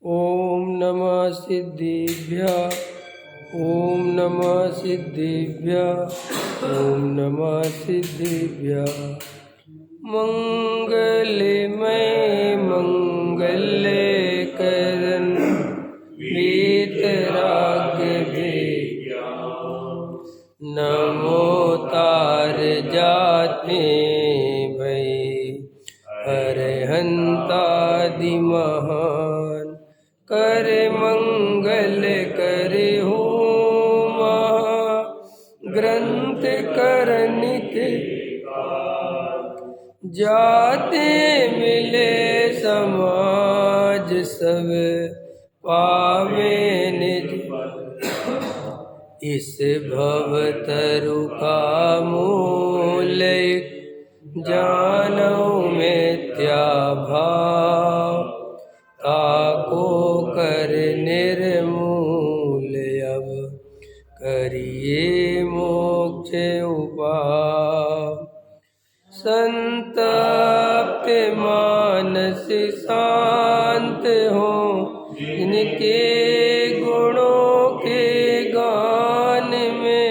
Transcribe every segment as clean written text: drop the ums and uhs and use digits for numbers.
ओम नमः सिद्धिभ्यः। ओम नमः सिद्धिभ्यः। ओम नमः सिद्धिभ्यः। मंगलमय मंगलकरण वीतराग नमो तार जाते भई अरहंतादि महान कर मंगल करे हो ग्रंथ करन के जाते मिले समाज सब पावे निज इस भव तरु का मूल जानो मिथ्या भाव ताको कर निर्मूल अब करिए मोक्ष उपाय संतप्त मानस शांत हो इनके गुणों के गान में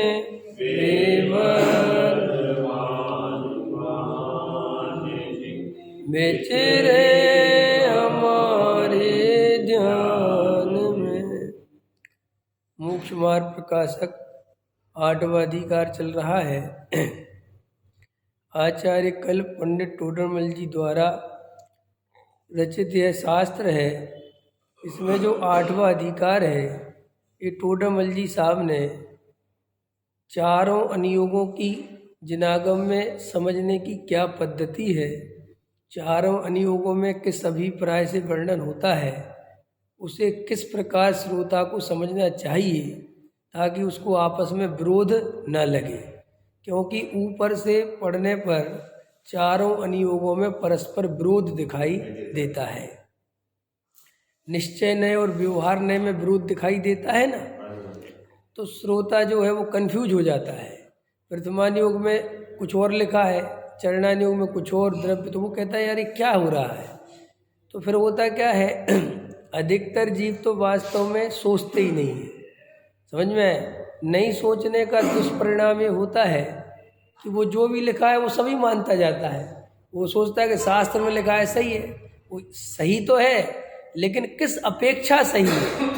बेचरे हमारे ध्यान में। मोक्ष मार्ग प्रकाशक 8वां अधिकार चल रहा है। आचार्य कल्प पंडित टोडरमल जी द्वारा रचित यह शास्त्र है। इसमें जो 8वां अधिकार है ये टोडरमल जी साहब ने चारों अनुयोगों की जिनागम में समझने की क्या पद्धति है, चारों अनुयोगों में किस अभिप्राय से वर्णन होता है, उसे किस प्रकार श्रोता को समझना चाहिए ताकि उसको आपस में विरोध न लगे, क्योंकि ऊपर से पढ़ने पर चारों अनुयोगों में परस्पर विरोध दिखाई देता है। निश्चय नय और व्यवहार नय में विरोध दिखाई देता है ना, तो श्रोता जो है वो कंफ्यूज हो जाता है। वर्तमान योग में कुछ और लिखा है, चरणान योग में कुछ और द्रव्य, तो वो कहता है यार ये क्या हो रहा है। तो फिर होता क्या है अधिकतर जीव तो वास्तव में सोचते ही नहीं है। समझ में नहीं सोचने का दुष्परिणाम ये होता है कि वो जो भी लिखा है वो सभी मानता जाता है। वो सोचता है कि शास्त्र में लिखा है सही है, वो सही तो है लेकिन किस अपेक्षा सही है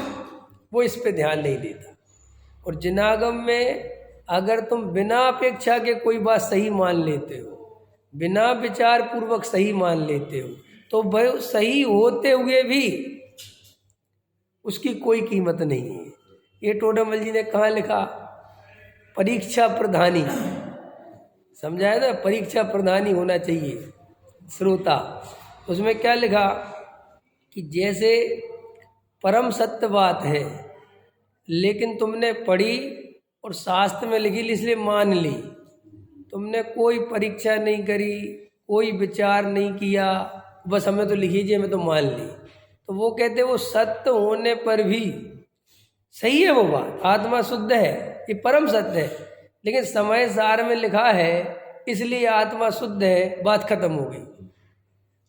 वो इस पे ध्यान नहीं देता। और जिनागम में अगर तुम बिना अपेक्षा के कोई बात सही मान लेते हो, बिना विचार पूर्वक सही मान लेते हो, तो वह सही होते हुए भी उसकी कोई कीमत नहीं है। ये टोडरमल जी ने कहाँ लिखा? परीक्षा प्रधानी, समझाया ना, परीक्षा प्रधानी होना चाहिए श्रोता। उसमें क्या लिखा कि जैसे परम सत्य बात है लेकिन तुमने पढ़ी और शास्त्र में लिखी इसलिए मान ली, तुमने कोई परीक्षा नहीं करी, कोई विचार नहीं किया, बस हमें तो लिखीजिए मैं तो मान ली, तो वो कहते वो सत्य होने पर भी सही है वो बात, आत्मा शुद्ध है, ये परम सत्य है, लेकिन समय सार में लिखा है इसलिए आत्मा शुद्ध है, बात खत्म हो गई।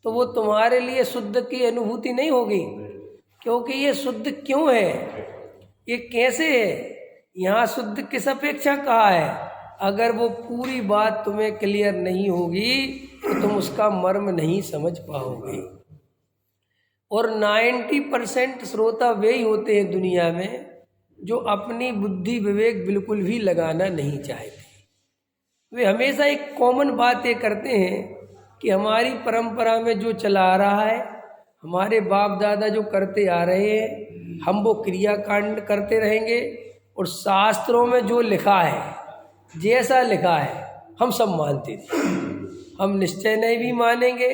तो वो तुम्हारे लिए शुद्ध की अनुभूति नहीं होगी, क्योंकि ये शुद्ध क्यों है, ये कैसे है, यहाँ शुद्ध किस अपेक्षा कहा है। अगर वो पूरी बात तुम्हें क्लियर नहीं होगी तो तुम उसका मर्म नहीं समझ पाओगे। और 90% श्रोता वे ही होते हैं दुनिया में जो अपनी बुद्धि विवेक बिल्कुल भी लगाना नहीं चाहते। वे हमेशा एक कॉमन बात ये करते हैं कि हमारी परंपरा में जो चला आ रहा है, हमारे बाप दादा जो करते आ रहे हैं, हम वो क्रियाकांड करते रहेंगे, और शास्त्रों में जो लिखा है, जैसा लिखा है हम सब मानते थे। हम निश्चय नहीं भी मानेंगे,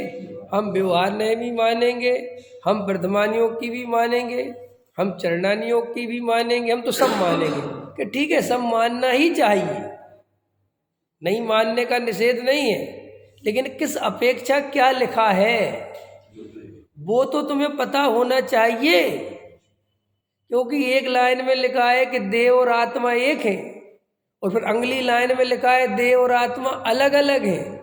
हम व्यवहार नहीं भी मानेंगे, हम वर्तमान योग की भी मानेंगे, हम चरणान योग की भी मानेंगे, हम तो सब मानेंगे कि ठीक है सब मानना ही चाहिए, नहीं मानने का निषेध नहीं है, लेकिन किस अपेक्षा क्या लिखा है वो तो तुम्हें पता होना चाहिए। क्योंकि एक लाइन में लिखा है कि देह और आत्मा एक है, और फिर अगली लाइन में लिखा है देह और आत्मा अलग अलग है।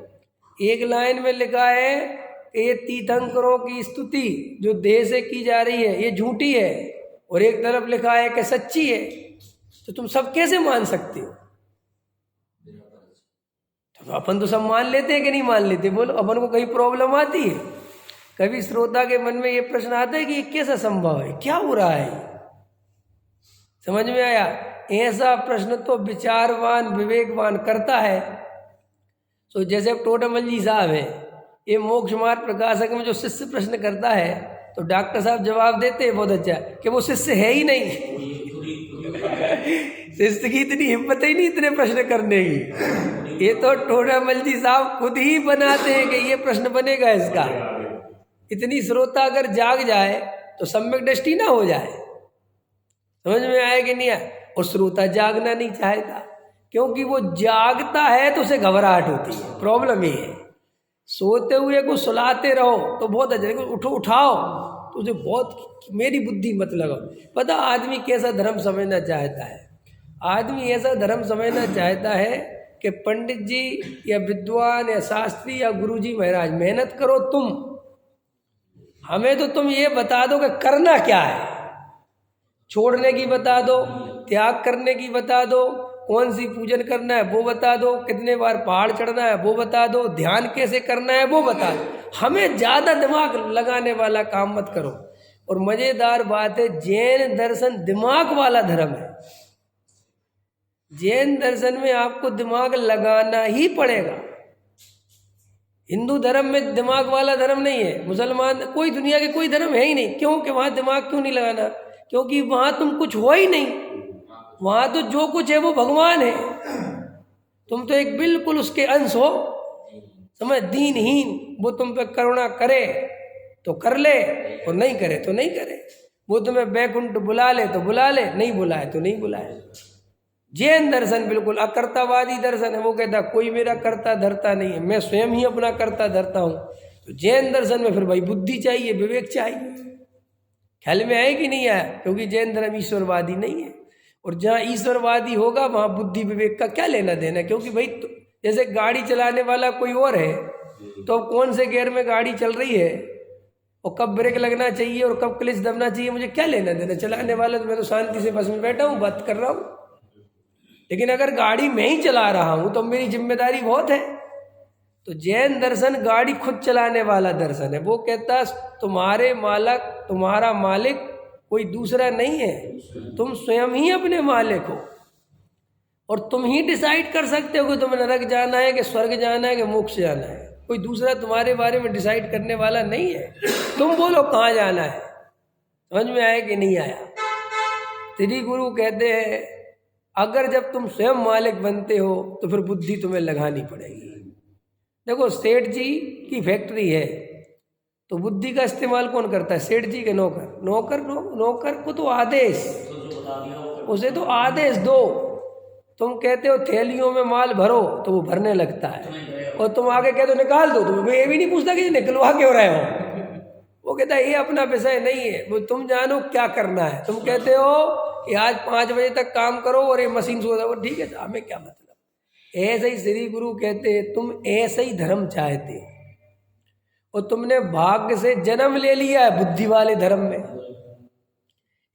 एक लाइन में लिखा है ये तीर्थंकरों की स्तुति जो देह से की जा रही है ये झूठी है, और एक तरफ लिखा है कि सच्ची है, तो तुम सब कैसे मान सकते हो? तो अपन तो सब मान लेते हैं कि नहीं मान लेते? बोलो, अपन को कहीं प्रॉब्लम आती है? कभी श्रोता के मन में ये प्रश्न आता है कि ये कैसा संभव है, क्या हो रहा है? समझ में आया? ऐसा प्रश्न तो विचारवान विवेकवान करता है। तो जैसे टोडरमल जी साहब हैं, ये मोक्ष मार्ग प्रकाशक में जो शिष्य प्रश्न करता है तो डॉक्टर साहब जवाब देते हैं बहुत अच्छा कि वो शिष्य है ही नहीं। शिष्य की इतनी हिम्मत ही नहीं इतने प्रश्न करने की। ये तो टोडरमल जी साहब खुद ही बनाते हैं कि ये प्रश्न बनेगा इसका। इतनी श्रोता अगर जाग जाए तो सम्यक दृष्टि ना हो जाए। समझ में आया कि नहीं आया? और श्रोता जागना नहीं चाहता, क्योंकि वो जागता है तो उसे घबराहट होती है। प्रॉब्लम ये है, सोते हुए को सुलाते रहो तो बहुत अच्छा, लेकिन उठो उठाओ तो उसे बहुत मेरी बुद्धि मत लगाओ। पता आदमी कैसा धर्म समझना चाहता है? आदमी ऐसा धर्म समझना चाहता है कि पंडित जी या विद्वान या शास्त्री या गुरुजी महाराज मेहनत करो तुम, हमें तो तुम ये बता दो कि करना क्या है। छोड़ने की बता दो, त्याग करने की बता दो, कौन सी पूजन करना है वो बता दो, कितने बार पहाड़ चढ़ना है वो बता दो, ध्यान कैसे करना है वो बता दो। हमें ज़्यादा दिमाग लगाने वाला काम मत करो। और मज़ेदार बात है, जैन दर्शन दिमाग वाला धर्म है। जैन दर्शन में आपको दिमाग लगाना ही पड़ेगा। हिंदू धर्म में दिमाग वाला धर्म नहीं है। मुसलमान, कोई दुनिया के कोई धर्म है ही नहीं। क्यों? कि वहाँ दिमाग क्यों नहीं लगाना? क्योंकि वहाँ तुम कुछ हो ही नहीं। वहाँ तो जो कुछ है वो भगवान है, तुम तो एक बिल्कुल उसके अंश हो। समझ? दीनहीन, वो तुम पे करुणा करे तो कर ले और नहीं करे तो नहीं करे। वो तुम्हें वैकुंठ बुला ले तो बुला ले, नहीं बुलाए तो नहीं बुलाए। जैन दर्शन बिल्कुल अकर्तावादी दर्शन है। वो कहता कोई मेरा कर्ता धरता नहीं है, मैं स्वयं ही अपना कर्ता धरता हूँ। तो जैन दर्शन में फिर भाई बुद्धि चाहिए, विवेक चाहिए। ख्याल में आए कि नहीं आया? क्योंकि जैन धर्म ईश्वरवादी नहीं है, और जहाँ ईश्वरवादी होगा वहाँ बुद्धि विवेक का क्या लेना देना। क्योंकि भाई जैसे गाड़ी चलाने वाला कोई और है, तो कौन से गियर में गाड़ी चल रही है और कब ब्रेक लगना चाहिए और कब क्लच दबना चाहिए, मुझे क्या लेना देना? चलाने वाला तो मैं तो शांति से बस में बैठा हूँ, बात कर रहा हूँ। लेकिन अगर गाड़ी मैं ही चला रहा हूँ तो मेरी जिम्मेदारी बहुत है। तो जैन दर्शन गाड़ी खुद चलाने वाला दर्शन है। वो कहता तुम्हारे मालक, तुम्हारा मालिक कोई दूसरा नहीं है, तुम स्वयं ही अपने मालिक हो, और तुम ही डिसाइड कर सकते हो कि तुम्हें नरक जाना है कि स्वर्ग जाना है कि मोक्ष जाना है। कोई दूसरा तुम्हारे बारे में डिसाइड करने वाला नहीं है। तुम बोलो कहाँ जाना है। समझ में आया कि नहीं आया? श्री गुरु कहते हैं अगर जब तुम स्वयं मालिक बनते हो तो फिर बुद्धि तुम्हें लगानी पड़ेगी। देखो, सेठ जी की फैक्ट्री है तो बुद्धि का इस्तेमाल कौन करता है? सेठ जी के नौकर। नौकर को तो आदेश, उसे तो आदेश दो। तुम कहते हो थैलियों में माल भरो तो वो भरने लगता है, और तुम आगे कहते हो निकाल दो, तो ये भी नहीं पूछता कि निकलवा क्यों रहे हो। वो कहता है ये अपना विषय नहीं है, वो तुम जानो क्या करना है। तुम कहते हो कि आज 5 बजे तक काम करो और ये मशीन सो जाओ, ठीक है, हमें क्या मतलब। ऐसे ही श्री गुरु कहते हैं तुम ऐसे ही धर्म चाहते हो, और तुमने भाग्य से जन्म ले लिया है बुद्धि वाले धर्म में।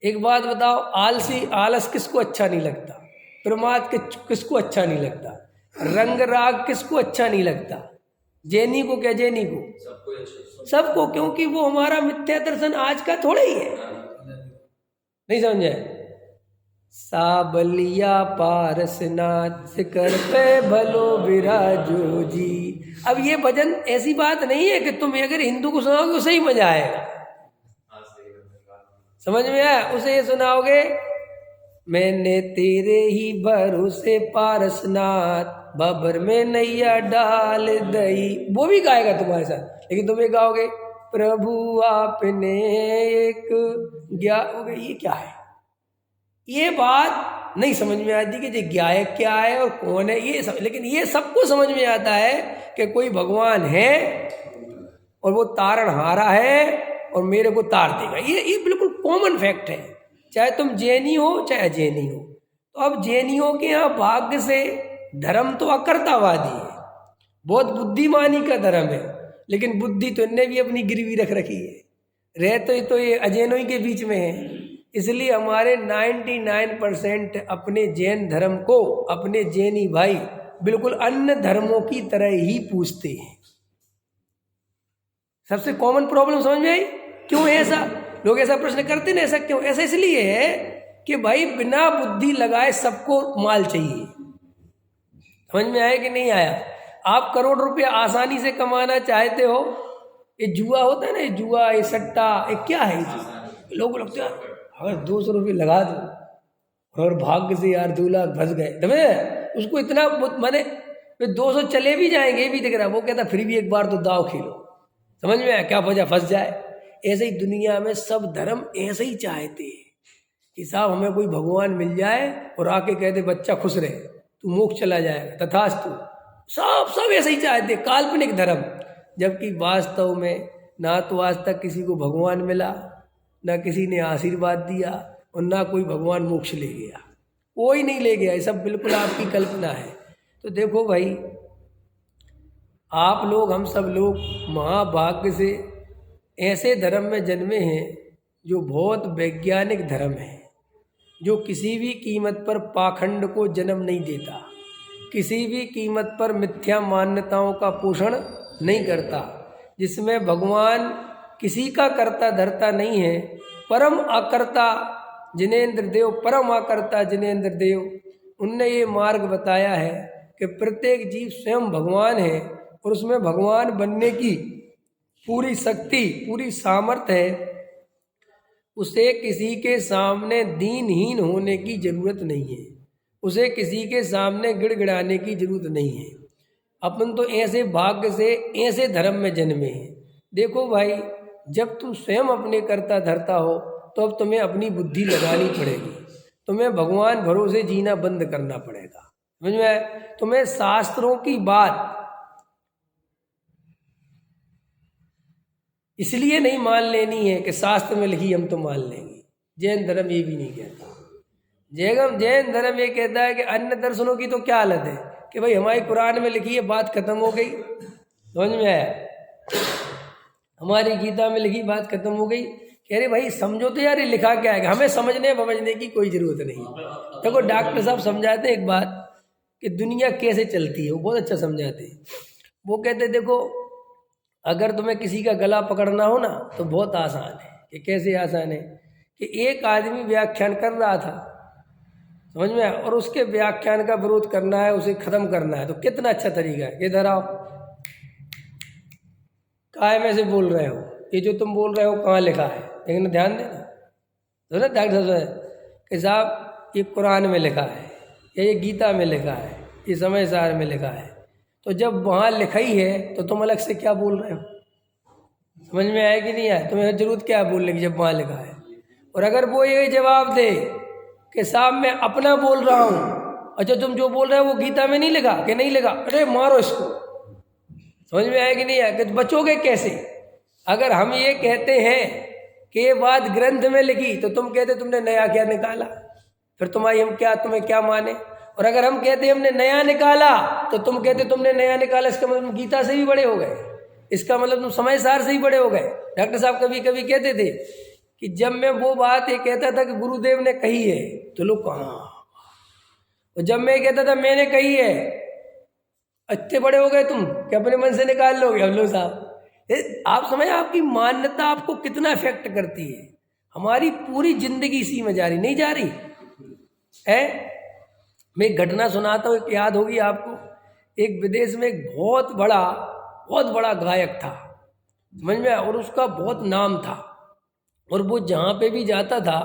एक बात बताओ, आलस किसको अच्छा नहीं लगता? प्रमाद किसको अच्छा नहीं लगता? रंग राग किसको अच्छा नहीं लगता? जैनी को क्या? जैनी को, सबको। क्योंकि वो हमारा मिथ्या दर्शन आज का थोड़ा ही है। नहीं समझे? साबलिया पारसनाथ शिखर पे भलो विराजो जी। अब ये भजन ऐसी बात नहीं है कि तुम अगर हिंदू को सुनाओगे उसे ही मजा आएगा। समझ में आया? उसे ये सुनाओगे मैंने तेरे ही भरोसे पारसनाथ बबर में नैया डाल दई, वो भी गाएगा तुम्हारे साथ। लेकिन तुम ये गाओगे प्रभु आपने एक ये क्या है? ये बात नहीं समझ में आती कि ये गायक क्या है और कौन है ये सब। लेकिन ये सबको समझ में आता है कि कोई भगवान है और वो तारणहारा है और मेरे को तार देगा। ये बिल्कुल कॉमन फैक्ट है, चाहे तुम जैनी हो चाहे अजैनी हो। तो अब जैनियों के यहाँ भाग्य से धर्म तो अकर्तावादी है, बहुत बुद्धिमानी का धर्म है। लेकिन बुद्धि तो इनने भी अपनी गिरवी रख रखी है, रहते तो ये अजैनों के बीच में है। इसलिए हमारे 99% अपने जैन धर्म को अपने जैनी भाई बिल्कुल अन्य धर्मों की तरह ही पूछते हैं। सबसे कॉमन प्रॉब्लम समझ में आई? क्यों है ऐसा? लोग ऐसा प्रश्न करते ना, ऐसा क्यों? ऐसा इसलिए है कि भाई बिना बुद्धि लगाए सबको माल चाहिए। समझ में आया कि नहीं आया? आप करोड़ रुपया आसानी से कमाना चाहते हो, ये जुआ होता है ना, ये जुआ, ये सट्टा, ये क्या है? लोग लगते हैं अगर 200 रुपये लगा दो और भाग्य से यार 2 लाख फंस गए, तबे उसको इतना माने 200 चले भी जाएंगे भी दिख रहा, वो कहता फिर भी एक बार तो दाव खेलो। समझ में आया? क्या वजह फंस जाए। ऐसे ही दुनिया में सब धर्म ऐसे ही चाहते हैं कि साहब हमें कोई भगवान मिल जाए और आके कह दे बच्चा खुश रहे, तू मोक्ष चला जाएगा, तथास्तु। सब ऐसे ही चाहते, काल्पनिक धर्म। जबकि वास्तव में ना तो आज तक किसी को भगवान मिला, ना किसी ने आशीर्वाद दिया, और ना कोई भगवान मोक्ष ले गया, कोई नहीं ले गया। ये सब बिल्कुल आपकी कल्पना है। तो देखो भाई, आप लोग, हम सब लोग महाभाग्य से ऐसे धर्म में जन्मे हैं जो बहुत वैज्ञानिक धर्म है, जो किसी भी कीमत पर पाखंड को जन्म नहीं देता, किसी भी कीमत पर मिथ्या मान्यताओं का पोषण नहीं करता, जिसमें भगवान किसी का कर्ता धर्ता नहीं है। परम आकर्ता जिनेंद्र देव, परम आकर्ता जिनेंद्र देव, उनने ये मार्ग बताया है कि प्रत्येक जीव स्वयं भगवान है और उसमें भगवान बनने की पूरी शक्ति, पूरी सामर्थ्य है। उसे किसी के सामने दीनहीन होने की जरूरत नहीं है, उसे किसी के सामने गिड़गिड़ाने की जरूरत नहीं है। अपन तो ऐसे भाग्य से ऐसे धर्म में जन्मे हैं। देखो भाई, जब तुम स्वयं अपने कर्ता धर्ता हो तो अब तुम्हें अपनी बुद्धि लगानी पड़ेगी, तुम्हें भगवान भरोसे जीना बंद करना पड़ेगा। समझ में आया? तुम्हें शास्त्रों की बात इसलिए नहीं मान लेनी है कि शास्त्र में लिखी हम तो मान लेंगे। जैन धर्म ये भी नहीं कहता। जैन धर्म ये कहता है कि अन्य दर्शनों की तो क्या हालत है कि भाई हमारी कुरान में लिखी है, बात खत्म हो गई। समझ में आया? हमारी गीता में लिखी, बात खत्म हो गई। कह रहे भाई समझो तो यार ये लिखा क्या है, हमें समझने समझने की कोई जरूरत नहीं। देखो डॉक्टर साहब समझाते हैं एक बात कि दुनिया कैसे चलती है, वो बहुत अच्छा समझाते हैं। वो कहते देखो, अगर तुम्हें किसी का गला पकड़ना हो ना तो बहुत आसान है। कि कैसे आसान है? कि एक आदमी व्याख्यान कर रहा था, समझ में आया, और उसके व्याख्यान का विरोध करना है, उसे खत्म करना है, तो कितना अच्छा तरीका है। इधर आओ, काय में से बोल रहे हो, ये जो तुम बोल रहे हो कहाँ लिखा है, लेकिन ध्यान देना तो ना डॉक्टर साहब कि साहब ये कुरान में लिखा है, या ये गीता में लिखा है, ये समय सार में लिखा है। तो जब वहाँ लिखा ही है तो तुम अलग से क्या बोल रहे हो? समझ में आया कि नहीं आया? तुम्हें जरूरत क्या है बोलने की जब वहाँ लिखा है? और अगर वो ये जवाब दे कि साहब मैं अपना बोल रहा हूँ, अच्छा तुम जो बोल रहे हो वो गीता में नहीं लिखा, कि नहीं लिखा, अरे मारो इसको। समझ में आया कि नहीं आया? कि बचोगे कैसे? अगर हम ये कहते हैं कि ये बात ग्रंथ में लिखी तो तुम कहते तुमने नया क्या निकाला, फिर तुम्हें क्या माने? और अगर हम कहते हमने नया निकाला तो तुम कहते तुमने नया निकाला, इसका मतलब तुम गीता से भी बड़े हो गए, इसका मतलब तुम समय सार से ही बड़े हो गए। डॉक्टर साहब कभी कभी कहते थे कि जब मैं वो बात ये कहता था कि गुरुदेव ने कही है तो लोग कहाँ, और जब मैं कहता था मैंने कही है, इतने बड़े हो गए तुम कि अपने मन से निकाल लोगे। हम लोग साहब आप समझ, आपकी मान्यता आपको कितना इफेक्ट करती है। हमारी पूरी जिंदगी इसी में जा रही, नहीं जा रही है। मैं एक घटना सुनाता हूँ, एक याद होगी आपको। एक विदेश में एक बहुत बड़ा गायक था, समझ में, और उसका बहुत नाम था, और वो जहाँ पे भी जाता था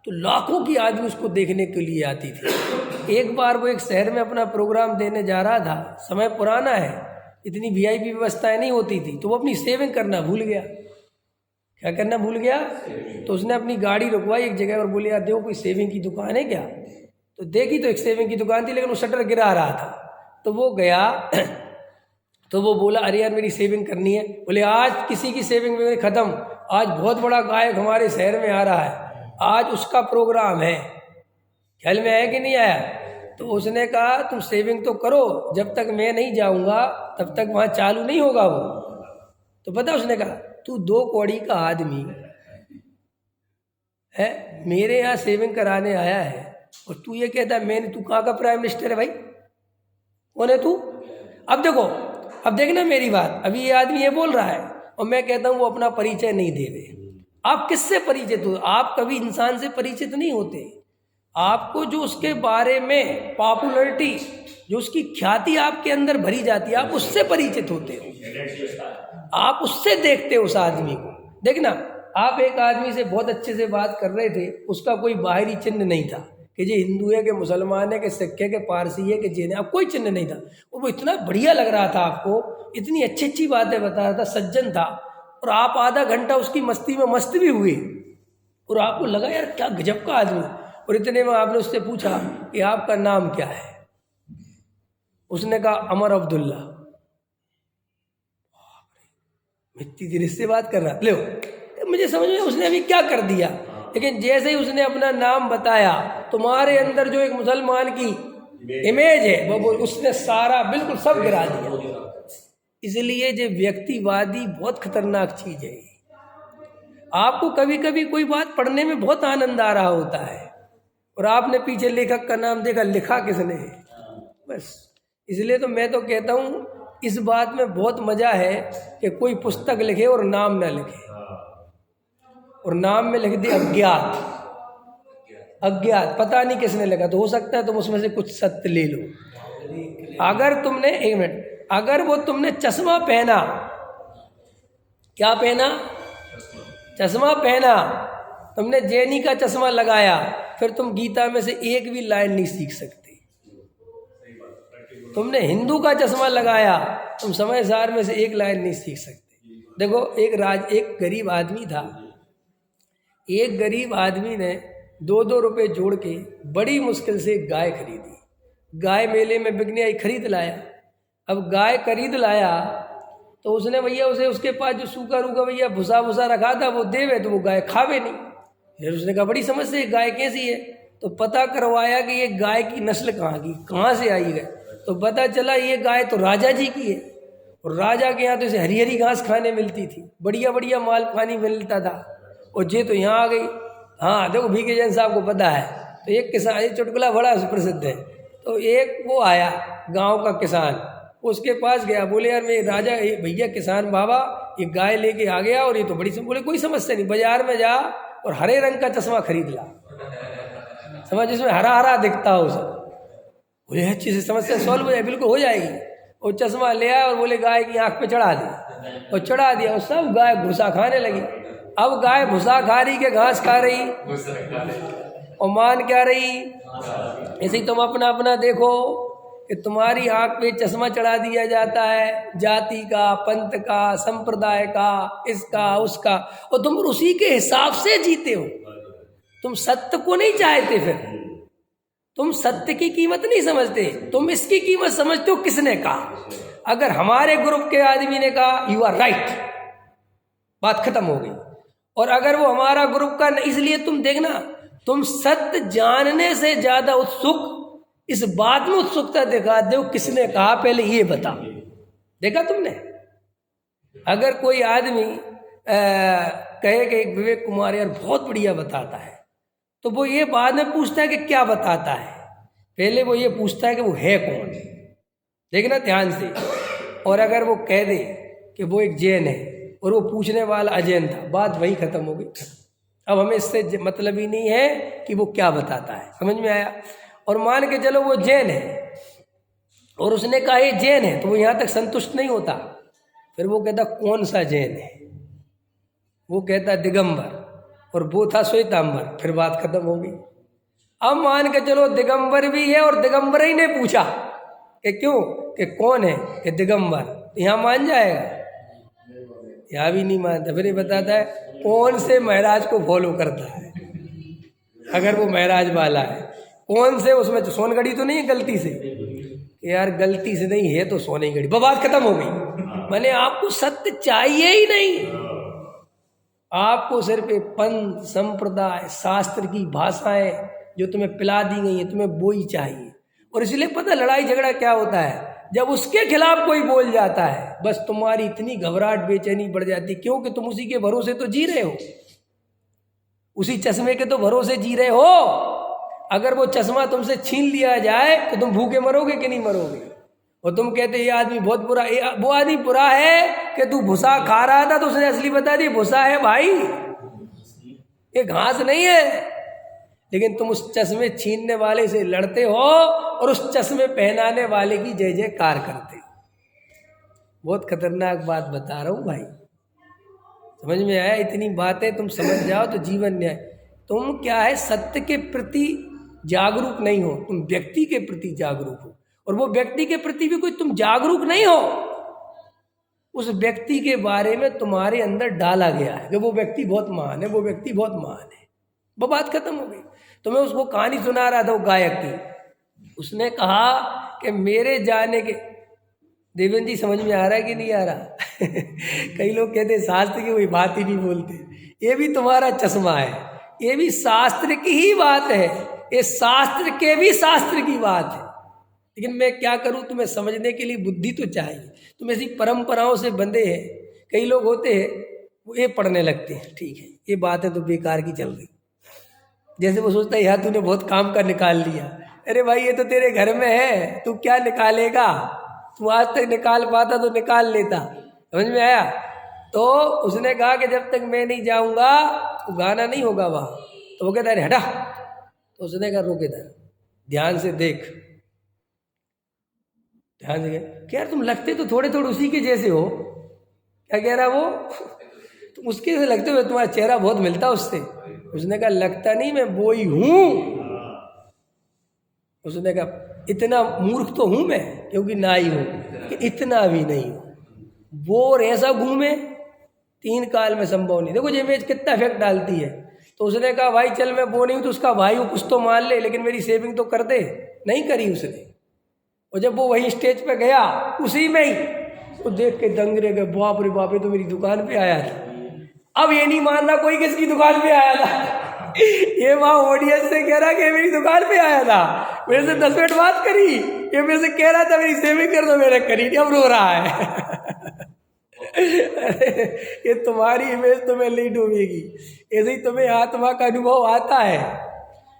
तो लाखों की आदमी उसको देखने के लिए आती थी। एक बार वो एक शहर में अपना प्रोग्राम देने जा रहा था, समय पुराना है, इतनी वीआईपी व्यवस्थाएं नहीं होती थी, तो वो अपनी सेविंग करना भूल गया। क्या करना भूल गया? तो उसने अपनी गाड़ी रुकवाई एक जगह और बोले यार देखो कोई सेविंग की दुकान है क्या? तो देखी तो एक सेविंग की दुकान थी, लेकिन वो शटर गिरा रहा था। तो वो गया तो वो बोला अरे यार मेरी सेविंग करनी है। बोले आज किसी की सेविंग में ख़त्म, आज बहुत बड़ा गायक हमारे शहर में आ रहा है, आज उसका प्रोग्राम है। ख्याल में आया कि नहीं आया? तो उसने कहा तुम सेविंग तो करो, जब तक मैं नहीं जाऊंगा तब तक वहाँ चालू नहीं होगा वो। तो पता उसने कहा, तू 2 कौड़ी का आदमी है, मेरे यहाँ सेविंग कराने आया है, और तू ये कहता है तू कहाँ का प्राइम मिनिस्टर है भाई, कौन है तू? अब देखो, अब देखना मेरी बात, अभी ये आदमी ये बोल रहा है और मैं कहता हूँ वो अपना परिचय नहीं दे रहे। आप किससे परिचित हो? आप कभी इंसान से परिचित नहीं होते। आपको जो उसके बारे में पॉपुलैरिटी, जो उसकी ख्याति आपके अंदर भरी जाती है, आप उससे परिचित होते हो, आप उससे देखते हो उस आदमी को। देखना, आप एक आदमी से बहुत अच्छे से बात कर रहे थे, उसका कोई बाहरी चिन्ह नहीं था कि ये हिंदू है, कि मुसलमान है, कि सिख है, कि पारसी है, कि जैन है, अब कोई चिन्ह नहीं था। और वो इतना बढ़िया लग रहा था आपको, इतनी अच्छी अच्छी बातें बता रहा था, सज्जन था, और आप आधा घंटा उसकी मस्ती में मस्त भी हुए, और आपको लगा यार क्या गजब का आदमी। और इतने में आपने उससे पूछा कि आपका नाम क्या है? उसने कहा अमर अब्दुल्ला। इतनी देर से बात कर रहा, लो मुझे समझ में उसने अभी क्या कर दिया, लेकिन जैसे ही उसने अपना नाम बताया, तुम्हारे अंदर जो एक मुसलमान की इमेज है वो उसने सारा बिल्कुल सब गिरा दिया। इसलिए जो व्यक्तिवादी बहुत खतरनाक चीज है। आपको कभी कभी कोई बात पढ़ने में बहुत आनंद आ रहा होता है, और आपने पीछे लेखक का नाम देखा, लिखा किसने है, बस। इसलिए तो मैं तो कहता हूँ इस बात में बहुत मजा है कि कोई पुस्तक लिखे और नाम ना लिखे, और नाम में लिख दे अज्ञात। अज्ञात पता नहीं किसने लिखा, तो हो सकता है तुम उसमें से कुछ सत्य ले लो। अगर तुमने, एक मिनट, अगर वो तुमने चश्मा पहना, क्या पहना? चश्मा पहना, तुमने जैनी का चश्मा लगाया, फिर तुम गीता में से एक भी लाइन नहीं सीख सकते। तुमने हिंदू का चश्मा लगाया, तुम समय सार में से एक लाइन नहीं सीख सकते। देखो, एक गरीब आदमी था, एक गरीब आदमी ने 2-2 रुपए जोड़ के बड़ी मुश्किल से एक गाय खरीदी। गाय मेले में बिकने आई, खरीद लाया। अब गाय खरीद लाया तो उसने भैया उसे, उसके पास जो सूखा रूखा भैया भूसा भूसा रखा था वो देवे, तो वो गाय खावे नहीं। फिर उसने कहा बड़ी समस्या है, गाय कैसी है? तो पता करवाया कि ये गाय की नस्ल कहाँ की, कहाँ से आई है। तो पता चला ये गाय तो राजा जी की है, और राजा के यहाँ तो इसे हरी हरी घास खाने मिलती थी, बढ़िया बढ़िया माल पानी मिलता था, और ये तो यहाँ आ गई। हाँ देखो, भीखे जैन साहब को पता है, तो एक किसान, ये चुटकुला बड़ा प्रसिद्ध है। तो एक वो आया गांव का किसान, उसके पास गया, बोले यार मैं राजा, भैया किसान बाबा, ये गाय लेके आ गया, और ये तो बड़ी बोले कोई समस्या नहीं, बाजार में जा और हरे रंग का चश्मा खरीद ला, समझ, जिसमें हरा हरा दिखता हो सब। बोले अच्छी से समस्या सॉल्व हो जाए, बिल्कुल हो जाएगी। और चश्मा ले आया और बोले गाय की आंख पे चढ़ा दी, और चढ़ा दिया, और सब गाय भूसा खाने लगी। अब गाय भूसा खा रही के घास खा रही, और मान क्या रही? ऐसे ही तुम अपना अपना देखो कि तुम्हारी आंख पे चश्मा चढ़ा दिया जाता है, जाति का, पंथ का, संप्रदाय का, इसका उसका, और तुम उसी के हिसाब से जीते हो। तुम सत्य को नहीं चाहते, फिर तुम सत्य की कीमत नहीं समझते, तुम इसकी कीमत समझते हो किसने कहा। अगर हमारे ग्रुप के आदमी ने कहा यू आर राइट, बात खत्म हो गई। और अगर वो हमारा ग्रुप का, इसलिए तुम देखना, तुम सत्य जानने से ज्यादा उत्सुक, इस बात में उत्सुकता दिखाते हो किसने कहा, पहले ये बता। देखा तुमने? अगर कोई आदमी कहे कि विवेक कुमार यार बहुत बढ़िया बताता है, तो वो ये बाद में पूछता है कि क्या बताता है, पहले वो ये पूछता है कि वो है कौन। देखना ध्यान से। और अगर वो कह दे कि वो एक जैन है और वो पूछने वाला अजैन था, बात वही खत्म हो गई। अब हमें इससे मतलब ही नहीं है कि वो क्या बताता है, समझ में आया? और मान के चलो वो जैन है और उसने कहा ये जैन है, तो वो यहाँ तक संतुष्ट नहीं होता, फिर वो कहता कौन सा जैन है? वो कहता दिगंबर, और वो था श्वेतांबर, फिर बात खत्म हो गई। अब मान के चलो दिगंबर भी है, और दिगंबर ही ने पूछा कि क्यों, कि कौन है, कि दिगंबर, यहाँ मान जाएगा? यहाँ भी नहीं मानता। फिर ये बताता है कौन से महाराज को फॉलो करता है, अगर वो महाराज वाला है, कौन से, उसमें सोनगढ़ी तो नहीं है गलती से, यार गलती से नहीं है तो सोनेगढ़ी, बात खत्म हो गई। मैंने आपको सत्य चाहिए ही नहीं, आपको सिर्फ एक पंथ, संप्रदाय, शास्त्र की भाषाएं जो तुम्हें पिला दी गई है, तुम्हें वो ही चाहिए। और इसलिए पता लड़ाई झगड़ा क्या होता है, जब उसके खिलाफ कोई बोल जाता है बस तुम्हारी इतनी घबराहट बेचैनी बढ़ जाती, क्योंकि तुम उसी के भरोसे तो जी रहे हो, उसी चश्मे के तो भरोसे जी रहे हो। अगर वो चश्मा तुमसे छीन लिया जाए तो तुम भूखे मरोगे कि नहीं मरोगे? और तुम कहते ये आदमी बहुत बुरा, वो आदमी बुरा है कि तू भूसा खा रहा था तो उसने असली बता दी भूसा है भाई, ये घास नहीं है। लेकिन तुम उस चश्मे छीनने वाले से लड़ते हो और उस चश्मे पहनाने वाले की जय जयकार करते हो। बहुत खतरनाक बात बता रहा हूँ भाई, समझ में आया? इतनी बातें तुम समझ जाओ तो जीवन न्याय। तुम क्या है, सत्य के प्रति जागरूक नहीं हो, तुम व्यक्ति के प्रति जागरूक हो, और वो व्यक्ति के प्रति भी कोई तुम जागरूक नहीं हो, उस व्यक्ति के बारे में तुम्हारे अंदर डाला गया है कि वो व्यक्ति बहुत महान है, वो व्यक्ति बहुत महान है, वो बात खत्म हो गई। तो मैं उसको कहानी सुना रहा था वो गायक की, उसने कहा कि मेरे जाने के, देवेंद्र जी समझ में आ रहा है कि नहीं आ रहा? कई लोग कहते हैं शास्त्र की कोई बात ही नहीं बोलते, ये भी तुम्हारा चश्मा है, ये भी शास्त्र की ही बात है, ये शास्त्र के भी शास्त्र की बात है। लेकिन मैं क्या करूं, तुम्हें समझने के लिए बुद्धि तो चाहिए। तुम ऐसी परंपराओं से बंधे हैं, कई लोग होते हैं वो ये पढ़ने लगते हैं, ठीक है ये बातें तो बेकार की चल रही, जैसे वो सोचता है यार तूने बहुत काम का निकाल लिया। अरे भाई ये तो तेरे घर में है, तू क्या निकालेगा? तू आज तक निकाल पाता तो निकाल लेता। समझ में आया? तो उसने कहा कि जब तक मैं नहीं जाऊंगा तो गाना नहीं होगा वहाँ। तो वो कहता है हटा, तो उसने कहा रुक इधर, ध्यान से देख, ध्यान से क्या यार तुम लगते तो थोड़े थोड़े उसी के जैसे हो। क्या कह रहा वो? तुम उसके से लगते हो, तुम्हारा चेहरा बहुत मिलता उससे। उसने कहा लगता नहीं, मैं वो ही हूँ। उसने कहा इतना मूर्ख तो हूँ मैं, क्योंकि ना ही हूँ कि इतना भी नहीं हूँ। वो और ऐसा घूमे 3 काल में संभव नहीं। देखो ये इमेज कितना इफेक्ट डालती है। तो उसने कहा भाई चल मैं वो नहीं हूँ तो उसका भाई हूँ, कुछ तो मान ले, लेकिन मेरी सेविंग तो कर दे। नहीं करी उसने। और जब वो वहीं स्टेज पे गया उसी में ही वो देख के दंग रह गए, बाप रे बाप, ये तो मेरी दुकान पे आया था। अब ये नहीं मानना कोई किसकी दुकान पे आया था। ये वहाँ ऑडियंस से कह रहा कि मेरी दुकान पे आया था, मेरे से 10 मिनट बात करी, ये मेरे से कह रहा था मेरी सेविंग कर दो, मैंने करी नहीं, अब रो रहा है। ये तुम्हारी इमेज तुम्हें नहीं डूबेगी। ऐसे ही तुम्हें आत्मा का अनुभव आता है,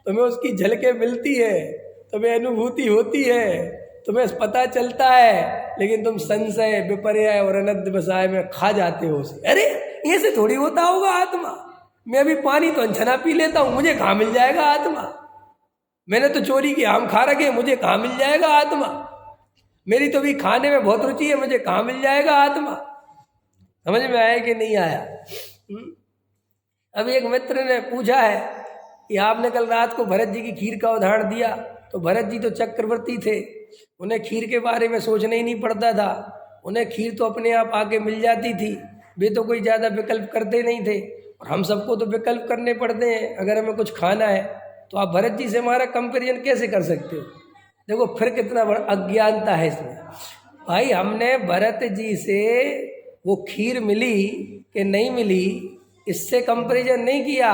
तुम्हें उसकी झलकें मिलती है, तुम्हें अनुभूति होती है, तुम्हें पता चलता है, लेकिन तुम संशय, विपर्य और अनंत बसाए में खा जाते हो उसे। अरे ये से थोड़ी होता होगा आत्मा, मैं अभी पानी तो अनछना पी लेता हूँ, मुझे कहाँ मिल जाएगा आत्मा? मैंने तो चोरी के आम खा रखे, मुझे कहाँ मिल जाएगा आत्मा? मेरी तो भी खाने में बहुत रुचि है, मुझे कहाँ मिल जाएगा आत्मा? समझ में आया कि नहीं आया? अभी एक मित्र ने पूछा है कि आपने कल रात को भरत जी की खीर का उदाहरण दिया, तो भरत जी तो चक्रवर्ती थे, उन्हें खीर के बारे में सोचना ही नहीं पड़ता था, उन्हें खीर तो अपने आप आके मिल जाती थी, वे तो कोई ज़्यादा विकल्प करते नहीं थे। और हम सबको तो विकल्प करने पड़ते हैं अगर हमें कुछ खाना है। तो आप भरत जी से हमारा कंपेरिजन कैसे कर सकते हो? देखो फिर कितना बड़ा अज्ञानता है इसमें। भाई हमने भरत जी से वो खीर मिली कि नहीं मिली इससे कंपेरिजन नहीं किया।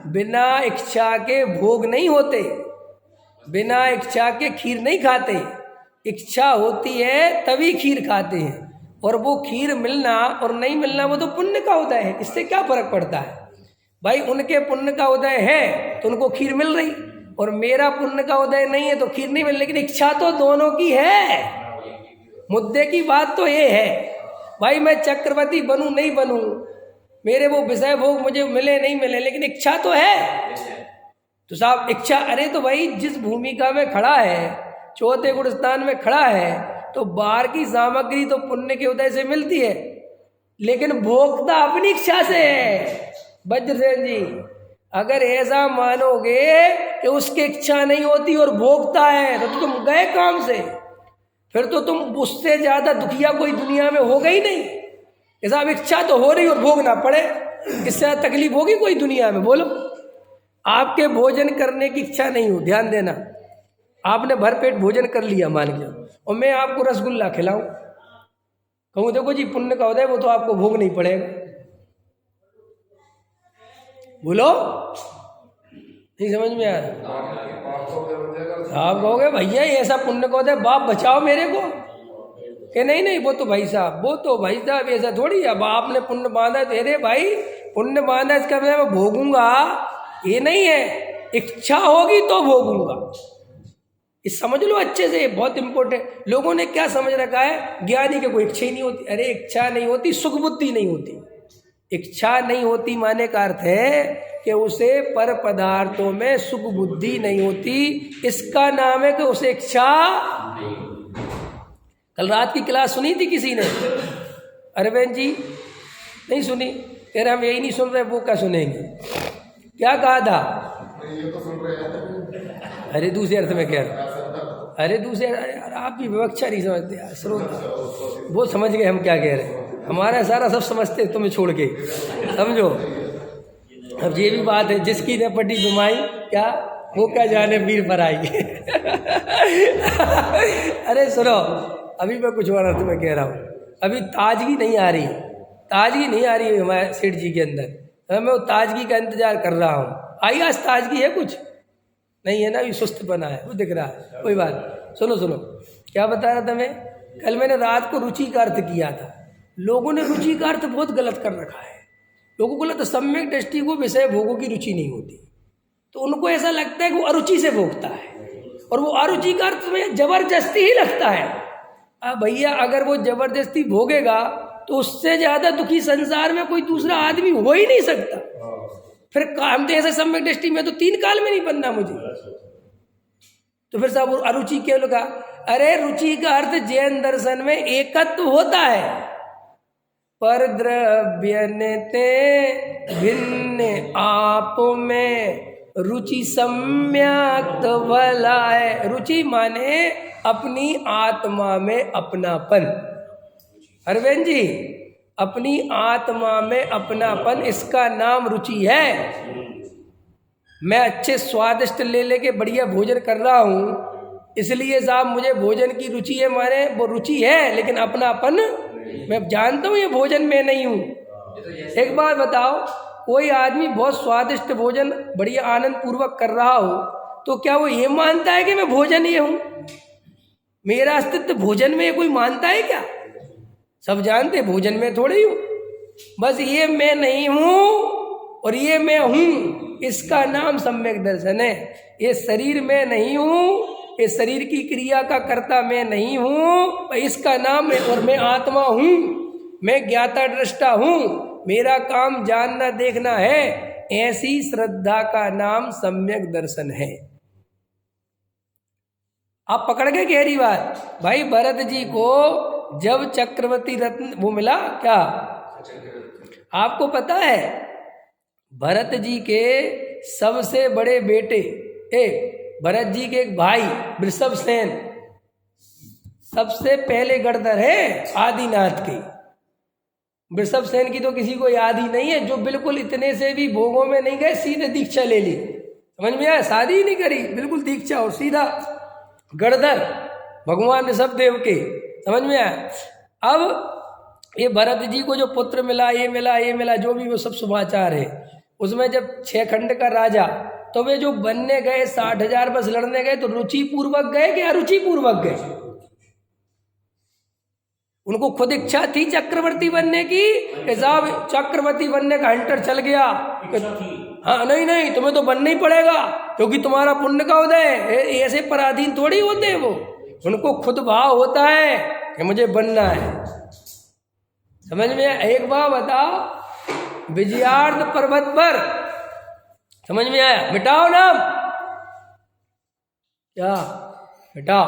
बिना इच्छा के भोग नहीं होते, बिना इच्छा के खीर नहीं खाते, इच्छा होती है तभी खीर खाते हैं। और वो खीर मिलना और नहीं मिलना वो तो पुण्य का उदय है, इससे क्या फर्क पड़ता है? भाई उनके पुण्य का उदय है तो उनको खीर मिल रही, और मेरा पुण्य का उदय नहीं है तो खीर नहीं मिल रही, लेकिन इच्छा तो दोनों की है। मुद्दे की बात तो ये है भाई, मैं चक्रवर्ती बनूं नहीं बनूं, मेरे वो विषय भोग मुझे मिले नहीं मिले, लेकिन इच्छा तो है। तो साहब इच्छा, अरे तो भाई जिस भूमिका में खड़ा है, चौथे गुण स्थान में खड़ा है, तो बाहर की सामग्री तो पुण्य के उदय से मिलती है, लेकिन भोक्ता अपनी इच्छा से है। वज्रसेन जी अगर ऐसा मानोगे कि उसकी इच्छा नहीं होती और भोगता है तो तुम गए काम से, फिर तो तुम उससे ज्यादा दुखिया कोई दुनिया में होगा ही नहीं। ऐसा इच्छा तो हो रही और भोगना पड़े, इससे तकलीफ होगी कोई दुनिया में? बोलो। आपके भोजन करने की इच्छा नहीं हो, ध्यान देना, आपने भरपेट भोजन कर लिया मान लिया, और मैं आपको रसगुल्ला खिलाऊं, कहूँ देखो जी पुण्य का उदय, वो तो आपको भोग नहीं पड़ेगा। बोलो, नहीं समझ में आ रहा? आप कहोगे भैया ऐसा पुण्य का उदय, बाप बचाओ मेरे को। कि नहीं नहीं वो तो भाई साहब ऐसा थोड़ी, अब आपने पुण्य बांधा दे दे भाई, पुण्य बांधा इसका मैं भोगूंगा ये नहीं है, इच्छा होगी तो भोगूंगा। इस समझ लो अच्छे से, बहुत इंपॉर्टेंट। लोगों ने क्या समझ रखा है, ज्ञानी के कोई इच्छा ही नहीं होती। अरे इच्छा नहीं होती, सुख बुद्धि नहीं होती। इच्छा नहीं होती माने का अर्थ है कि उसे पर पदार्थों में सुख बुद्धि नहीं होती, इसका नाम है कि उसे इच्छा। कल रात की क्लास सुनी थी किसी ने? अरविंद जी नहीं सुनी? कह रहे हम यही नहीं सुन रहे, वो क्या सुनेंगे? क्या कहा था? ये तो सुन रहे हैं। अरे दूसरे अर्थ में कह रहा, अरे दूसरे यार आप भी विवक्षा नहीं समझते यार, श्रोता वो समझ गए हम क्या कह रहे हैं, हमारा सारा सब समझते तुम्हें छोड़ के, समझो। अब ये भी बात है, जिसकी न पटी बिमाई क्या वो क्या जाने वीर पर आई। अरे सुनो, अभी मैं कुछ और अर्थ में कह रहा हूँ, अभी ताजगी नहीं आ रही, ताजगी नहीं आ रही है हमारे सेठ जी के अंदर, मैं वो ताजगी का इंतजार कर रहा हूँ। आई आज ताजगी है? कुछ नहीं है ना, अभी सुस्त बना है, वो दिख रहा है। कोई बात, सुनो सुनो क्या बता रहा था मैं? कल मैंने रात को रुचि का अर्थ किया था। लोगों ने रुचि का अर्थ बहुत गलत कर रखा है। लोगों को लगता है सम्यक दृष्टि को विषय भोगों की रुचि नहीं होती, तो उनको ऐसा लगता है कि वो अरुचि से भोगता है, और वो अरुचि का अर्थ में जबरदस्ती ही लगता है। अब भैया अगर वो जबरदस्ती भोगेगा तो उससे ज्यादा दुखी संसार में कोई दूसरा आदमी हो ही नहीं सकता। फिर काम तो ऐसे सम्यक दृष्टि में तो 3 काल में नहीं बनना मुझे, तो फिर साहब अरुचि क्यों लगा? अरे रुचि का अर्थ जैन दर्शन में एकत्व होता है, पर द्रव्य नेते भिन्न आप में रुचि सम्यक भला है। रुचि माने अपनी आत्मा में अपनापन। अरविंद जी, अपनी आत्मा में अपनापन, इसका नाम रुचि है। मैं अच्छे स्वादिष्ट ले लेके बढ़िया भोजन कर रहा हूँ, इसलिए साहब मुझे भोजन की रुचि है, माने वो रुचि है, लेकिन अपनापन मैं जानता हूँ ये भोजन में नहीं हूँ। एक बात बताओ, कोई आदमी बहुत स्वादिष्ट भोजन बढ़िया आनंद पूर्वक कर रहा हो, तो क्या वो ये मानता है कि मैं भोजन ये हूँ? मेरा अस्तित्व भोजन में कोई मानता है क्या? सब जानते भोजन में थोड़ी ही हूँ, बस ये मैं नहीं हूँ और ये मैं हूँ, इसका नाम सम्यक दर्शन है। ये शरीर में नहीं हूँ, ये शरीर की क्रिया का कर्ता मैं नहीं हूँ, इसका नाम है, और मैं आत्मा हूँ, मैं ज्ञाता दृष्टा हूँ, मेरा काम जानना देखना है। ऐसी श्रद्धा का नाम सम्यक दर्शन है। आप पकड़ गए गहरी बात? भाई भरत जी को जब चक्रवर्ती रत्न वो मिला क्या, आपको पता है? भरत जी के सबसे बड़े बेटे, भरत जी के एक भाई वृषभ सेन सबसे पहले गणधर है आदिनाथ के। वृषभ सेन की तो किसी को याद ही नहीं है, जो बिल्कुल इतने से भी भोगों में नहीं गए, सीधे दीक्षा ले ली। समझ में आया? शादी ही नहीं करी, बिल्कुल दीक्षा और सीधा गणधर भगवान ऋषभ देव के। समझ में आया? अब ये भरत जी को जो पुत्र मिला, ये मिला, ये मिला, जो भी वो सब समाचार है, उसमें जब 6 खंड का राजा, तो वे जो बनने गए 60,000 बस लड़ने गए, तो रुचि पूर्वक गए कि अरुचि पूर्वक गए? उनको खुद इच्छा थी चक्रवर्ती बनने की, कि साहब चक्रवर्ती बनने का हंटर चल गया, हाँ नहीं नहीं तुम्हें तो बनना ही पड़ेगा क्योंकि तुम्हारा पुण्य का उदय है। ऐसे पराधीन थोड़ी होते हैं वो, उनको खुद भाव होता है कि मुझे बनना है। समझ में? एक बार बताओ, विजयार्थ पर्वत पर, समझ में आया? मिटाओ नाम, क्या मिटाओ?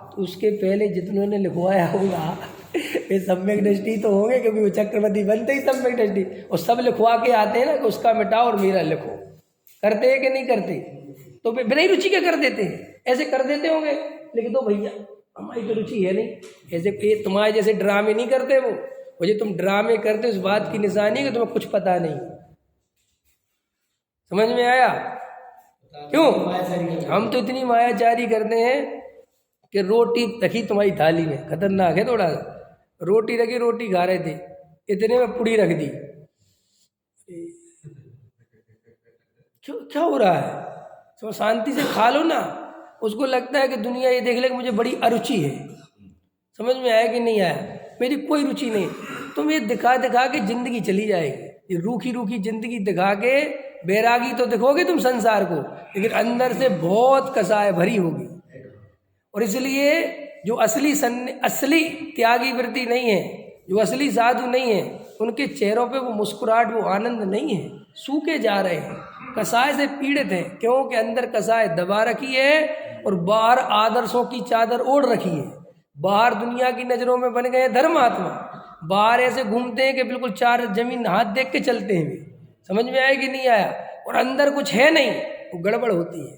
तो उसके पहले जितनों ने लिखवाया होगा ये सम्यक दृष्टि तो होंगे, क्योंकि वो चक्रवर्ती बनते ही सम्यक दृष्टि, और सब लिखवा के आते हैं ना कि उसका मिटाओ और मेरा लिखो। करते हैं कि नहीं करते? तो बिना ही रुचि के कर देते हैं, ऐसे कर देते होंगे, लेकिन तो भैया हमारी तो रुचि है नहीं। ऐसे ये तुम्हारे जैसे ड्रामे नहीं करते वो जो तुम ड्रामे करते हो, इस बात की निशानी है कि तुम्हें कुछ पता नहीं। समझ में आया? क्यों हम तो इतनी मायाचारी करते हैं कि रोटी रखी तुम्हारी थाली में, खतरनाक है थोड़ा सा, रोटी रखी, रोटी खा रहे थे, इतने में पुड़ी रख दी। क्यों, क्या हो रहा है? तो शांति से खा लो ना। उसको लगता है कि दुनिया ये देख ले कि मुझे बड़ी अरुचि है। समझ में आया कि नहीं आया? मेरी कोई रुचि नहीं। तुम ये दिखा दिखा के जिंदगी चली जाएगी, ये रूखी रूखी जिंदगी दिखा के बैरागी तो दिखोगे तुम संसार को, लेकिन अंदर से बहुत कसाय भरी होगी। और इसलिए जो असली त्यागी वृत्ति नहीं है, जो असली साधु नहीं है, उनके चेहरों पे वो मुस्कुराहट, वो आनंद नहीं है, सूखे जा रहे हैं, कसाय से पीड़ित हैं। क्योंकि अंदर कसाय दबा रखी है और बाहर आदर्शों की चादर ओढ़ रखी है। बाहर दुनिया की नज़रों में बन गए धर्मात्मा, बाहर ऐसे घूमते हैं कि बिल्कुल चार जमीन हाथ देख के चलते हैं। समझ में आया कि नहीं आया? और अंदर कुछ है नहीं, वो गड़बड़ होती है।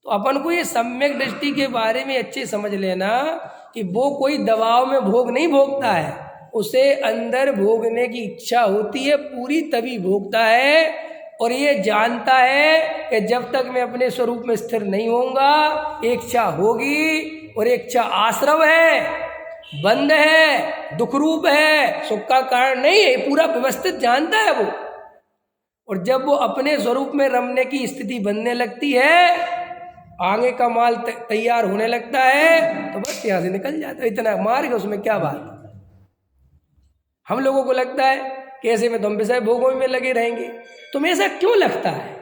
तो अपन को ये सम्यक दृष्टि के बारे में अच्छे समझ लेना कि वो कोई दबाव में भोग नहीं भोगता है, उसे अंदर भोगने की इच्छा होती है पूरी, तभी भोगता है। और ये जानता है कि जब तक मैं अपने स्वरूप में स्थिर नहीं होऊंगा, एक इच्छा होगी और एक इच्छा आश्रव है, बंद है, दुख रूप है, सुख का कारण नहीं है, पूरा व्यवस्थित जानता है वो। और जब वो अपने स्वरूप में रमने की स्थिति बनने लगती है, आगे का माल तैयार होने लगता है, तो बस यहाँ से निकल जाता है। इतना मार्ग है, उसमें क्या बात। हम लोगों को लगता है कि ऐसे में तुम विषय भोगों में लगे रहेंगे। तुम्हें ऐसा क्यों लगता है?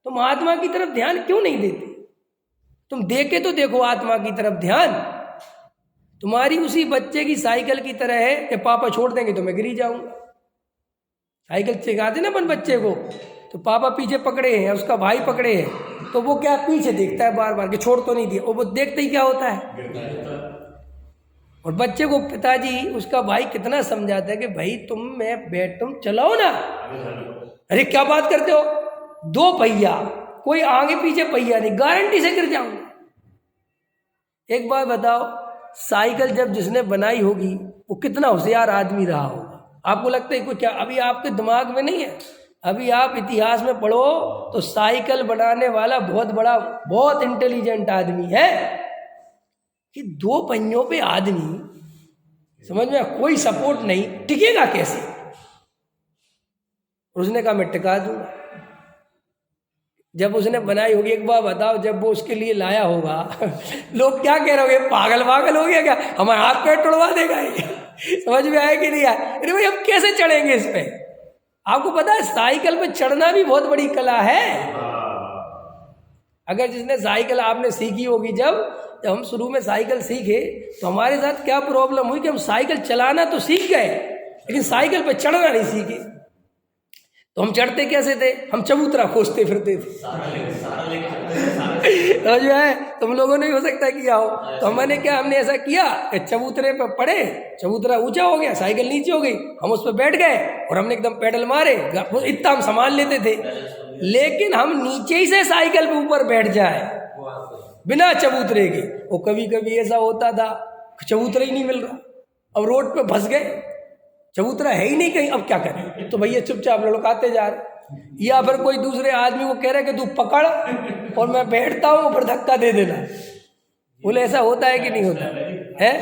तुम आत्मा की तरफ ध्यान क्यों नहीं देते? तुम देखे तो देखो आत्मा की तरफ ध्यान। तुम्हारी उसी बच्चे की साइकिल की तरह है कि पापा छोड़ देंगे तो मैं गिरी जाऊंगा। साइकिल सिखाते ना अपन बच्चे को, तो पापा पीछे पकड़े हैं, उसका भाई पकड़े हैं, तो वो क्या पीछे देखता है बार बार कि छोड़ तो नहीं दिया, और वो देखते ही क्या होता है। और बच्चे को पिताजी, उसका भाई कितना समझाता है कि भाई तुम चलाओ ना। अरे क्या बात करते हो, 2 पहिया, कोई आगे पीछे पहिया नहीं, गारंटी से गिर जाऊंगा। एक बात बताओ, साइकिल जब जिसने बनाई होगी वो कितना होशियार आदमी रहा होगा। आपको लगता है कोई क्या, अभी आपके दिमाग में नहीं है, अभी आप इतिहास में पढ़ो तो साइकिल बनाने वाला बहुत बड़ा, बहुत इंटेलिजेंट आदमी है कि 2 पहियों पे आदमी, समझ में, कोई सपोर्ट नहीं, टिकेगा कैसे? उसने कहा मैं टिका दूंगा। जब उसने बनाई होगी, एक बार बताओ, जब वो उसके लिए लाया होगा लोग क्या कह रहे होंगे, पागल हो गया क्या, हमारे हाथ पैर तोड़वा देगा ये। समझ में आया कि नहीं आया? अरे भाई हम कैसे चढ़ेंगे इस पे? आपको पता है साइकिल पे चढ़ना भी बहुत बड़ी कला है। अगर जिसने साइकिल आपने सीखी होगी, जब हम शुरू में साइकिल सीखे तो हमारे साथ क्या प्रॉब्लम हुई कि हम साइकिल चलाना तो सीख गए, लेकिन साइकिल पे चढ़ना नहीं सीखे। तो हम चढ़ते कैसे थे? हम चबूतरा खोजते फिरते थे। समझ में आया? तुम लोगों ने भी हो सकता है किया हो। तो हमने ऐसा किया कि चबूतरे पर पड़े, चबूतरा ऊंचा हो गया, साइकिल नीचे हो गई, हम उस पर बैठ गए और हमने एकदम पेडल मारे, इतना हम संभाल लेते थे। लेकिन हम नीचे ही से साइकिल पे ऊपर बैठ जाए बिना चबूतरे के, वो कभी कभी ऐसा होता था चबूतरा ही नहीं मिल रहा, अब रोड पे फंस गए, चबूतरा है ही नहीं कहीं, अब क्या करें? तो भैया चुपचाप लुढ़काते जा रहे, या फिर कोई दूसरे आदमी को कह रहे कि तू पकड़ और मैं बैठता हूँ, फिर धक्का दे देना। बोले ऐसा होता है कि नहीं होता है?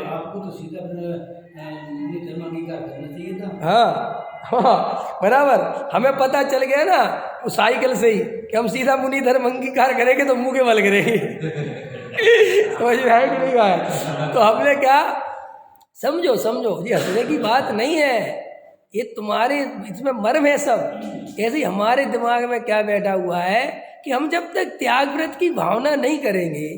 आपको तो सीधा धर्म अंगीकार करना चाहिए था। हाँ बराबर, हमें पता चल गया ना वो साइकिल से ही कि हम सीधा मुनि धर्म अंगीकार करेंगे तो मुंह के बल गिरेंगे। समझ में आया कि नहीं आया? तो हमने क्या, समझो ये हंसने की बात नहीं है, ये तुम्हारे इसमें मर्म है सब। ऐसे ही हमारे दिमाग में क्या बैठा हुआ है कि हम जब तक त्याग व्रत की भावना नहीं करेंगे,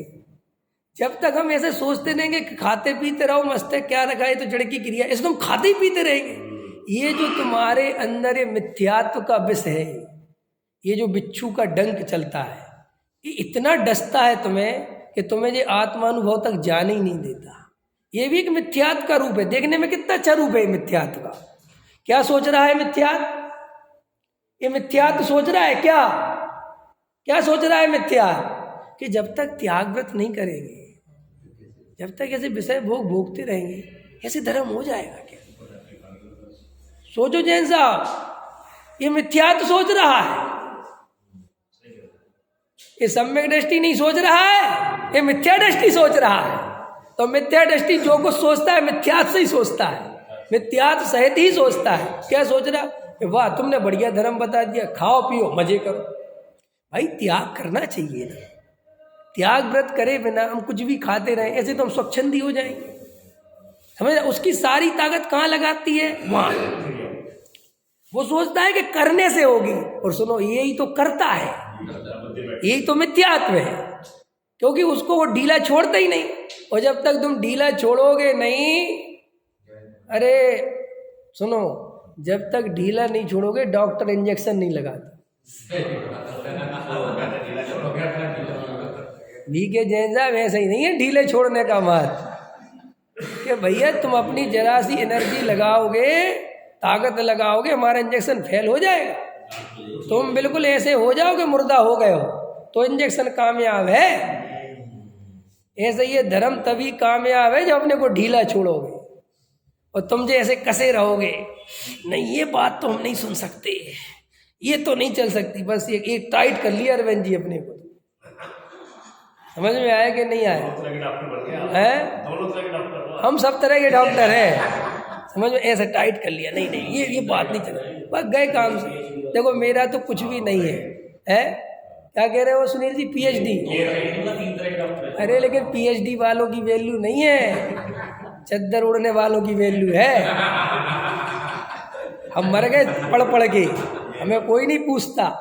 जब तक हम ऐसे सोचते रहेंगे कि खाते पीते रहो, मस्त है, क्या रखा है तो जड़ की क्रिया, इसको हम खाते ही पीते रहेंगे। ये जो तुम्हारे अंदर ये मिथ्यात्व का विष है, ये जो बिच्छू का डंक चलता है, ये इतना डसता है तुम्हें कि तुम्हें ये आत्मानुभव तक जाने ही नहीं देता। ये भी एक मिथ्यात्व का रूप है। देखने में कितना अच्छा रूप है मिथ्यात्व का। क्या सोच रहा है मिथ्यात्व? ये मिथ्यात्व सोच रहा है क्या सोच रहा है मिथ्यात्व? कि जब तक त्याग व्रत नहीं करेंगे, जब तक ऐसे विषय भोगते रहेंगे, ऐसे धर्म हो जाएगा क्या? सोचो जैन साहब, ये मिथ्यात्व सोच रहा है, ये सम्यक दृष्टि नहीं सोच रहा है, ये मिथ्या दृष्टि सोच रहा है। तो मिथ्या दृष्टि जो कुछ सोचता है मिथ्यात्व से ही सोचता है, मिथ्यात्व सहित ही सोचता है। क्या सोच रहा है? वाह तुमने बढ़िया धर्म बता दिया, खाओ पियो मजे करो। भाई त्याग करना चाहिए ना। त्याग व्रत करे बिना हम कुछ भी खाते रहें, ऐसे तो हम स्वच्छंदी हो जाएंगे। समझ, उसकी सारी ताकत कहाँ लगाती है? वहां। वो सोचता है कि करने से होगी, और सुनो यही तो करता है, यही तो मिथ्यात्व है, क्योंकि उसको वो ढीला छोड़ता ही नहीं। और जब तक तुम ढीला छोड़ोगे नहीं, अरे सुनो, जब तक ढीला नहीं छोड़ोगे डॉक्टर इंजेक्शन नहीं लगाता। बीके जैन साहब ऐसा ही नहीं है ढीले छोड़ने का मत, कि भैया तुम अपनी जरा सी एनर्जी लगाओगे, ताकत लगाओगे, हमारा इंजेक्शन फेल हो जाएगा। तुम बिल्कुल ऐसे हो जाओगे मुर्दा हो गए हो तो इंजेक्शन कामयाब है। ऐसे ये धर्म तभी कामयाब है जब अपने को ढीला छोड़ोगे, और तुम जो ऐसे कसे रहोगे, नहीं ये बात तो हम नहीं सुन सकते, ये तो नहीं चल सकती, बस एक टाइट कर लिया अरविंद जी अपने को। समझ में आया कि नहीं आया? है हम सब तरह के डॉक्टर हैं, समझ में, ऐसे टाइट कर लिया, नहीं नहीं ये बात नहीं चल, बस गए काम से। देखो मेरा तो कुछ भी नहीं है, क्या कह रहे हो सुनील जी? पीएचडी? अरे लेकिन पीएचडी वालों की वैल्यू नहीं है, चद्दर उड़ने वालों की वैल्यू है। हम मर गए पढ़ पढ़ के, हमें कोई नहीं पूछता।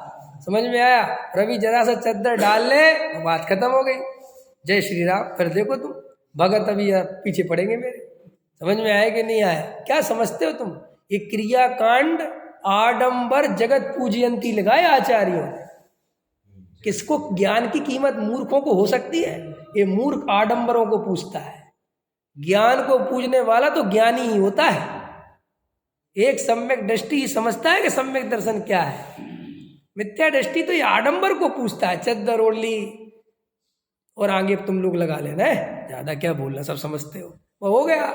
समझ में आया? रवि जरा सा चद्दर डाल ले, बात खत्म हो गई, जय श्री राम। फिर देखो तुम भगत अभी पीछे पड़ेंगे मेरे। समझ में आया कि नहीं आया? क्या समझते हो तुम? ये क्रियाकांड आडंबर जगत पूजयंती लगाए आचार्यों ने। किसको ज्ञान की कीमत मूर्खों को हो सकती है? ये मूर्ख आडंबरों को पूजता है। ज्ञान को पूजने वाला तो ज्ञानी ही होता है। एक सम्यक दृष्टि ही समझता है कि सम्यक दर्शन क्या है। मिथ्या दृष्टि तो ये आडंबर को पूछता है, चद्दर ओढ़ ली और आगे तुम लोग लगा लेना है, ज्यादा क्या बोलना, सब समझते हो, वो हो गया।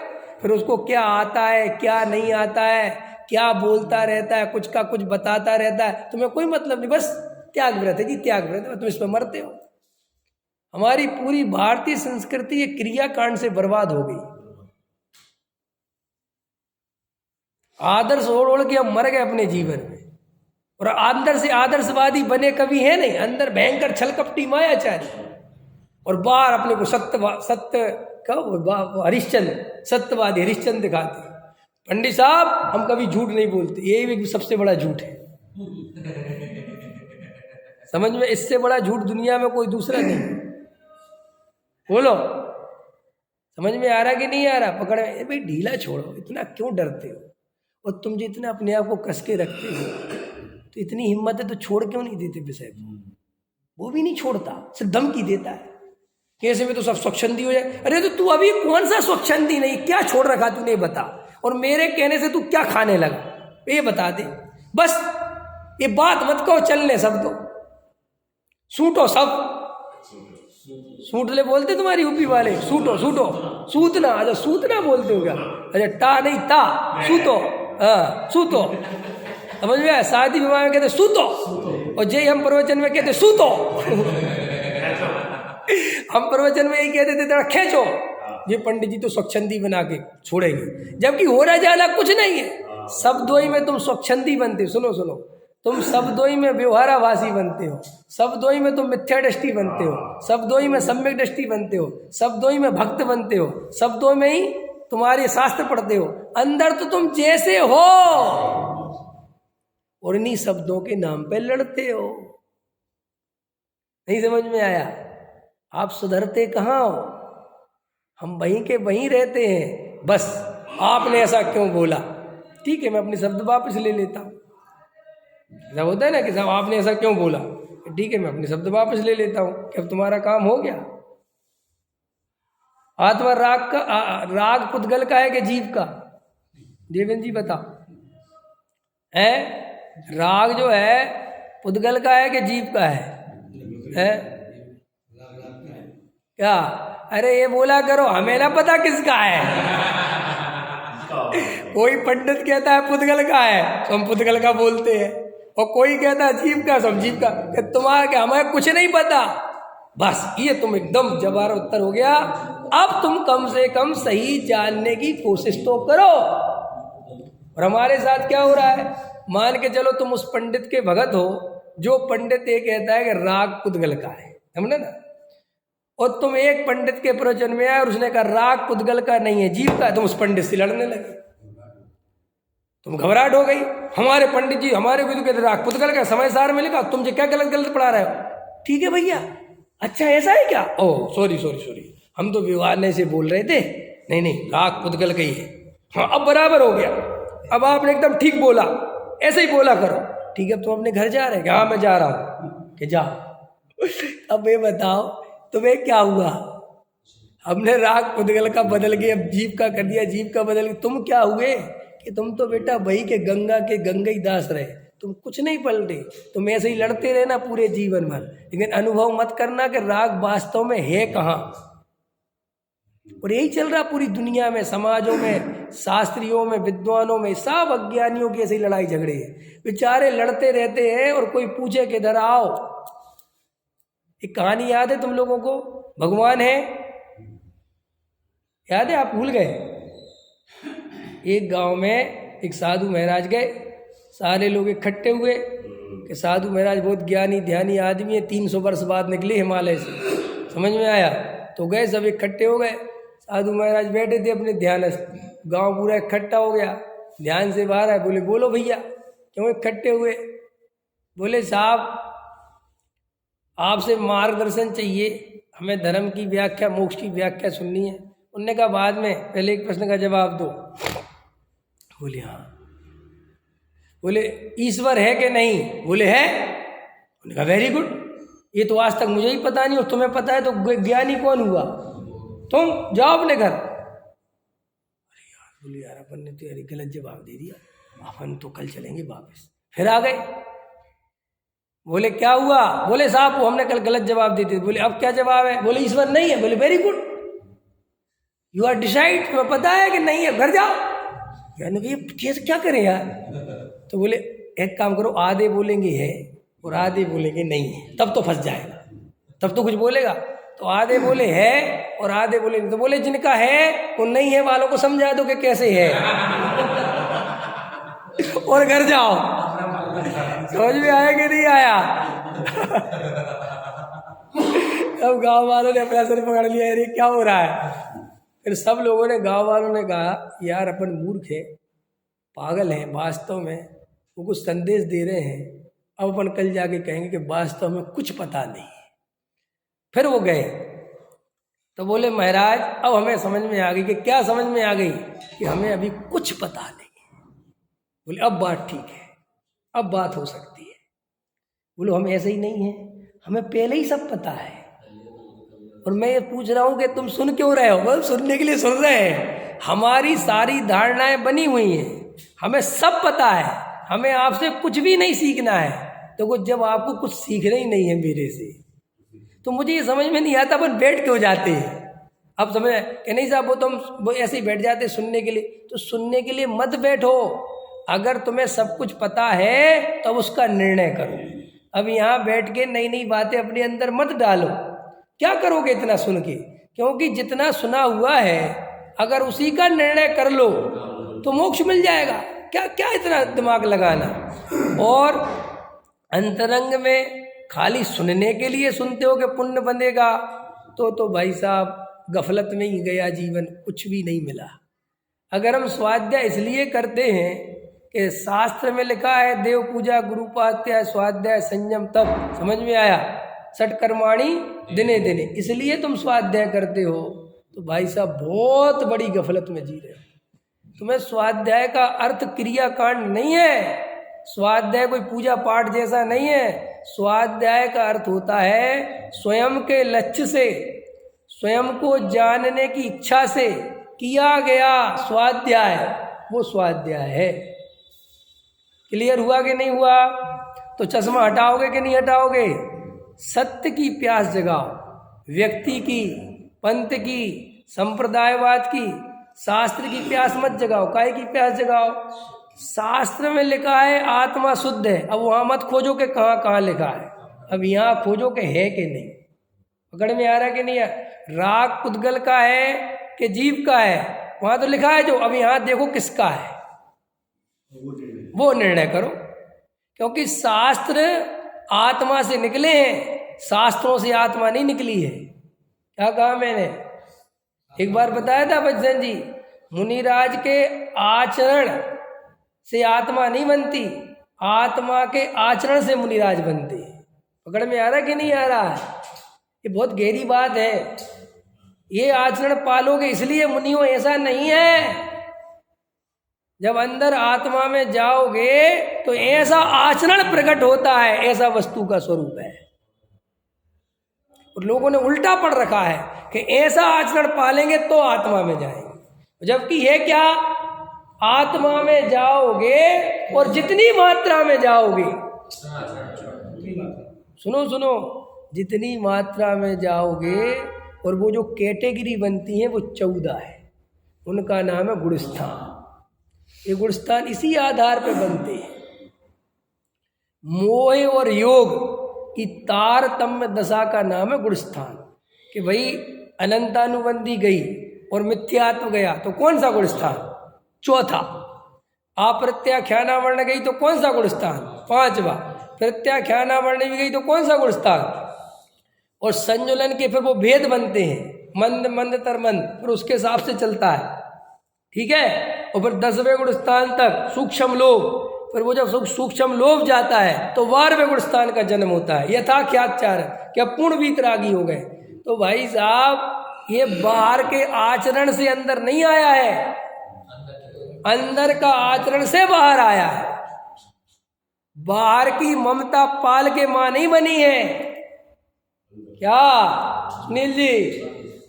फिर उसको क्या आता है क्या नहीं आता है, क्या बोलता रहता है, कुछ का कुछ बताता रहता है, तुम्हें कोई मतलब नहीं, बस त्याग व्रत है जी, त्याग व्रत है, तुम इस पर मरते हो। हमारी पूरी भारतीय संस्कृति ये क्रियाकांड से बर्बाद हो गई। आदर्श ओढ़ ओढ़ के हम मर गए अपने जीवन में, और अंदर से आदर्शवादी बने कभी है नहीं, अंदर भयंकर छलकपटी मायाचारी, और बाहर अपने को सत्य हरिश्चंद्र, सत्यवादी हरिश्चंद्र दिखाते। पंडित साहब हम कभी झूठ नहीं बोलते, ये भी सबसे बड़ा झूठ है। समझ में, इससे बड़ा झूठ दुनिया में कोई दूसरा नहीं। बोलो समझ में आ रहा कि नहीं आ रहा? पकड़ में भाई ढीला छोड़ो, इतना क्यों डरते हो? और तुम जितना अपने आप को कस के रखते हो, तो इतनी हिम्मत है तो छोड़ क्यों नहीं देते विषय को? वो भी नहीं छोड़ता, सिर्फ धमकी देता है कैसे में तो सब स्वच्छंदी हो जाए। अरे तो तू अभी कौन सा स्वच्छंदी नहीं, क्या छोड़ रखा तूने बता, और मेरे कहने से तू क्या खाने लगा ये बता दे। बस ये बात मत कहो, चलने सब तो सूटो, सब सूटले बोलते तुम्हारी यूपी वाले, सूटो सूटो, सूतना, अच्छा सूतना बोलते हो क्या? अच्छा टा नहीं ता, सूतो, हाँ सूतो, समझ में आया? शादी विवाह में कहते सूतो, और जय हम प्रवचन में कहते सूतो। हम प्रवचन में यही कहते थे थोड़ा खींचो, ये पंडित जी तो स्वच्छंदी बना के छोड़ेंगे, जबकि हो रहा ज्यादा कुछ नहीं है। शब्दों ही में तुम स्वच्छंदी बनते हो, सुनो सुनो, तुम शब्दों ही में व्यवहाराभासी बनते हो, शब्दों ही में तुम मिथ्या दृष्टि बनते हो, शब्दों ही में सम्यक दृष्टि बनते हो, शब्दों ही में भक्त बनते हो, शब्दों में ही तुम्हारे शास्त्र पढ़ते हो, अंदर तो तुम जैसे हो और इन्हीं शब्दों के नाम पे लड़ते हो। नहीं समझ में आया? आप सुधरते कहाँ हो? हम वहीं के वहीं रहते हैं। बस आपने ऐसा क्यों बोला, ठीक है मैं अपने शब्द वापस ले लेता हूँ। ऐसा होता है ना कि साहब आपने ऐसा क्यों बोला, ठीक है मैं अपने शब्द वापस ले लेता हूँ, कि अब तुम्हारा काम हो गया। आत्मा राग का राग पुद्गल का है कि जीव का? देवेंद्र जी बताओ, है राग जो है पुद्गल का है कि जीव का है? क्या? अरे ये बोला करो, हमें ना पता किसका है। कोई पंडित कहता है पुद्गल का है तो हम पुद्गल का बोलते हैं, और कोई कहता है जीव का, सब जीव का। तुम्हारा क्या, हमें कुछ नहीं पता। बस ये तुम एकदम जवार उत्तर हो गया। अब तुम कम से कम सही जानने की कोशिश तो करो। और हमारे साथ क्या हो रहा है, मान के चलो तुम उस पंडित के भगत हो जो पंडित ये कहता है कि राग पुद्गल का है, समझे ना, और तुम एक पंडित के प्रवचन में आए और उसने कहा राग पुद्गल का नहीं है, जीव का है, तुम उस पंडित से लड़ने लगे। तुम घबराहट हो गई, हमारे पंडित जी हमारे को तो कहते राग पुद्गल का, समय सार में लिखा, तुम जो क्या गलत गलत पढ़ा रहे हो। ठीक है भैया, अच्छा ऐसा है क्या? ओह सॉरी, हम तो विवाह से बोल रहे थे, नहीं राग पुद्गल का ही है। हाँ अब बराबर हो गया, अब आपने एकदम ठीक बोला, ऐसे ही बोला करो। ठीक है, तुम अपने घर जा रहे हैं? हाँ मैं जा रहा हूँ। कि जाओ। अब ये बताओ तुम्हें क्या हुआ? हमने राग पुद्गल का बदल के अब जीव का कर दिया, जीव का बदल के तुम क्या हुए कि तुम तो बेटा वही के गंगा ही दास रहे, तुम कुछ नहीं पलटे, तुम ऐसे ही लड़ते रहे ना पूरे जीवन भर, लेकिन अनुभव मत करना कि राग वास्तव में है कहाँ। और यही चल रहा पूरी दुनिया में, समाजों में, शास्त्रियों में, विद्वानों में, सब अज्ञानियों की ऐसी लड़ाई झगड़े हैं, बेचारे लड़ते रहते हैं। और कोई पूछे कि इधर आओ, एक कहानी याद है तुम लोगों को? भगवान है, याद है? आप भूल गए? एक गांव में एक साधु महाराज गए, सारे लोग इकट्ठे हुए कि साधु महाराज बहुत ज्ञानी ध्यानी आदमी है, 300 वर्ष बाद निकले हिमालय से, समझ में आया? तो गए, सब इकट्ठे हो गए, साधु महाराज बैठे थे अपने ध्यानस्थ, गांव पूरा इकट्ठा हो गया, ध्यान से बाहर आए, बोले बोलो भैया क्यों इकट्ठे हुए? बोले साहब आपसे मार्गदर्शन चाहिए, हमें धर्म की व्याख्या, मोक्ष की व्याख्या सुननी है। उनने कहा बाद में, पहले एक प्रश्न का जवाब दो। बोले हाँ। बोले ईश्वर है कि नहीं? बोले है। उन्होंने कहा वेरी गुड, ये तो आज तक मुझे ही पता नहीं और तुम्हें पता है, तो ज्ञानी कौन हुआ? तुम जाओ अपने घर। अरे यार, बोले यार अपन ने तो यार गलत जवाब दे दिया, अपन तो कल चलेंगे वापस। फिर आ गए, बोले क्या हुआ? बोले साहब वो हमने कल गलत जवाब दे दिया। बोले अब क्या जवाब है? बोले ईश्वर नहीं है। बोले very good, you are decide, तुम्हें पता है कि नहीं है, घर जाओ। यानी कि ये क्या करें यार? तो बोले एक काम करो, आधे बोलेंगे है और आधे बोलेंगे नहीं है, तब तो फंस जाएगा, तब तो कुछ बोलेगा। तो आधे बोले है और आधे बोले नहीं। तो बोले जिनका है वो नहीं है वालों को समझा दो कि कैसे है और घर जाओ। समझ में आया कि नहीं आया? अब गांव वालों ने अपना सर पकड़ लिया, अरे क्या हो रहा है? फिर सब लोगों ने, गांव वालों ने कहा यार अपन मूर्ख है, पागल हैं, वास्तव में वो कुछ संदेश दे रहे हैं, अब अपन कल जाके कहेंगे कि वास्तव में कुछ पता नहीं है। फिर वो गए तो बोले महाराज अब हमें समझ में आ गई। कि क्या समझ में आ गई? कि हमें अभी कुछ पता नहीं। बोले अब बात ठीक है, अब बात हो सकती है। बोलो हम ऐसे ही नहीं हैं, हमें पहले ही सब पता है। और मैं ये पूछ रहा हूँ कि तुम सुन क्यों रहे हो? बस सुनने के लिए सुन रहे हैं, हमारी सारी धारणाएं बनी हुई हैं, हमें सब पता है, हमें आपसे कुछ भी नहीं सीखना है। तो जब आपको कुछ सीखना ही नहीं है मेरे से, तो मुझे ये समझ में नहीं आता अपन बैठ क्यों जाते हैं। अब समझ कि नहीं साहब, वो ऐसे ही बैठ जाते सुनने के लिए। तो सुनने के लिए मत बैठो, अगर तुम्हें सब कुछ पता है तो उसका निर्णय करो। अब यहाँ बैठ के नई नई बातें अपने अंदर मत डालो। क्या करोगे इतना सुन के? क्योंकि जितना सुना हुआ है अगर उसी का निर्णय कर लो तो मोक्ष मिल जाएगा। क्या क्या इतना दिमाग लगाना? और अंतरंग में खाली सुनने के लिए सुनते हो कि पुण्य बनेगा, तो भाई साहब गफलत में ही गया जीवन, कुछ भी नहीं मिला। अगर हम स्वाध्याय इसलिए करते हैं कि शास्त्र में लिखा है देव पूजा गुरुपाध्याय स्वाध्याय संयम तप, समझ में आया? षटकर्माणि दिने दिने, इसलिए तुम स्वाध्याय करते हो, तो भाई साहब बहुत बड़ी गफलत में जी रहे हो। तुम्हें स्वाध्याय का अर्थ क्रियाकांड नहीं है, स्वाध्याय कोई पूजा पाठ जैसा नहीं है। स्वाध्याय का अर्थ होता है स्वयं के लक्ष्य से, स्वयं को जानने की इच्छा से किया गया स्वाध्याय, वो स्वाध्याय है। क्लियर हुआ कि नहीं हुआ? तो चश्मा हटाओगे कि नहीं हटाओगे? सत्य की प्यास जगाओ, व्यक्ति की, पंथ की, संप्रदायवाद की, शास्त्र की प्यास मत जगाओ। काय की प्यास जगाओ? शास्त्र में लिखा है आत्मा शुद्ध है, अब वहां मत खोजो कि कहाँ कहाँ लिखा है, अब यहाँ खोजो कि है कि नहीं। पकड़ में आ रहा है कि नहीं है? राग पुद्गल का है कि जीव का है, वहां तो लिखा है जो, अब यहाँ देखो किसका है, वो निर्णय करो। क्योंकि शास्त्र आत्मा से निकले हैं, शास्त्रों से आत्मा नहीं निकली है। क्या कहा मैंने? एक बार बताया था बच्चन जी, मुनिराज के आचरण से आत्मा नहीं बनती, आत्मा के आचरण से मुनिराज बनते हैं। पकड़ में आ रहा कि नहीं आ रहा है? ये बहुत गहरी बात है। ये आचरण पालोगे इसलिए मुनियों, ऐसा नहीं है। जब अंदर आत्मा में जाओगे तो ऐसा आचरण प्रकट होता है, ऐसा वस्तु का स्वरूप है। और लोगों ने उल्टा पढ़ रखा है कि ऐसा आचरण पालेंगे तो आत्मा में जाएंगे, जबकि ये क्या, आत्मा में जाओगे और जितनी मात्रा में जाओगे, सुनो सुनो, जितनी मात्रा में जाओगे, और वो जो कैटेगरी बनती है वो 14 है, उनका नाम है गुणस्थान। ये गुणस्थान इसी आधार पर बनते हैं। मोह और योग की तारतम्य दशा का नाम है गुणस्थान। कि भाई अनंतानुबंधी गई और मिथ्यात्व गया तो कौन सा गुणस्थान? चौथा। अप्रत्याख्यानावर्ण गई तो कौन सा गुणस्थान? 5वां। प्रत्याख्यानावर्ण भी गई तो कौन सा गुणस्थान? और संजुलन के फिर वो भेद बनते हैं, मंद मंदतर मंद, फिर उसके हिसाब से चलता है, ठीक है। और फिर 10वें गुणस्थान तक सूक्ष्म लोभ, फिर वो जब सूक्ष्म लोभ जाता है तो 12वें गुणस्थान का जन्म होता है, यथाख्याचार, क्या पूर्ण वीतरागी हो गए। तो भाई साहब, ये बाहर के आचरण से अंदर नहीं आया है, अंदर का आचरण से बाहर आया है। बाहर की ममता पाल के मां नहीं बनी है। क्या सुनील जी,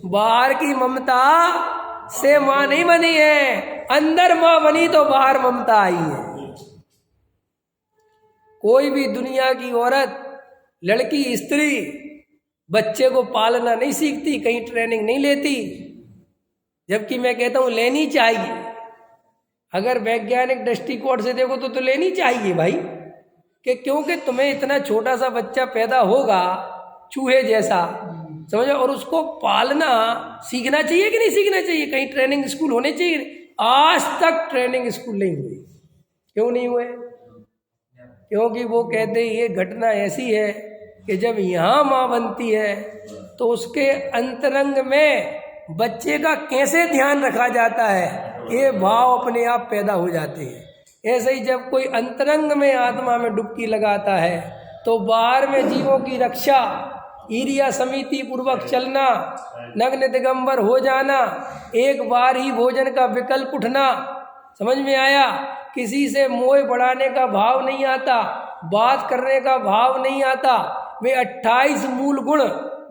बाहर की ममता से मां नहीं बनी है, अंदर मां बनी तो बाहर ममता आई है। कोई भी दुनिया की औरत, लड़की, स्त्री बच्चे को पालना नहीं सीखती, कहीं ट्रेनिंग नहीं लेती, जबकि मैं कहता हूं लेनी चाहिए। अगर वैज्ञानिक दृष्टिकोण से देखो तो लेनी चाहिए भाई, कि क्योंकि तुम्हें इतना छोटा सा बच्चा पैदा होगा चूहे जैसा, समझो, और उसको पालना सीखना चाहिए कि नहीं सीखना चाहिए? कहीं ट्रेनिंग स्कूल होने चाहिए। आज तक ट्रेनिंग स्कूल नहीं हुए। क्यों नहीं हुए? क्योंकि वो कहते ये घटना ऐसी है कि जब यहाँ माँ बनती है तो उसके अंतरंग में बच्चे का कैसे ध्यान रखा जाता है, ये भाव अपने आप पैदा हो जाते हैं। ऐसे ही जब कोई अंतरंग में आत्मा में डुबकी लगाता है तो बाहर में जीवों की रक्षा, ईर्ष्या समिति पूर्वक चलना, नग्न दिगंबर हो जाना, एक बार ही भोजन का विकल्प उठना, समझ में आया? किसी से मोह बढ़ाने का भाव नहीं आता, बात करने का भाव नहीं आता। वे 28 मूल गुण,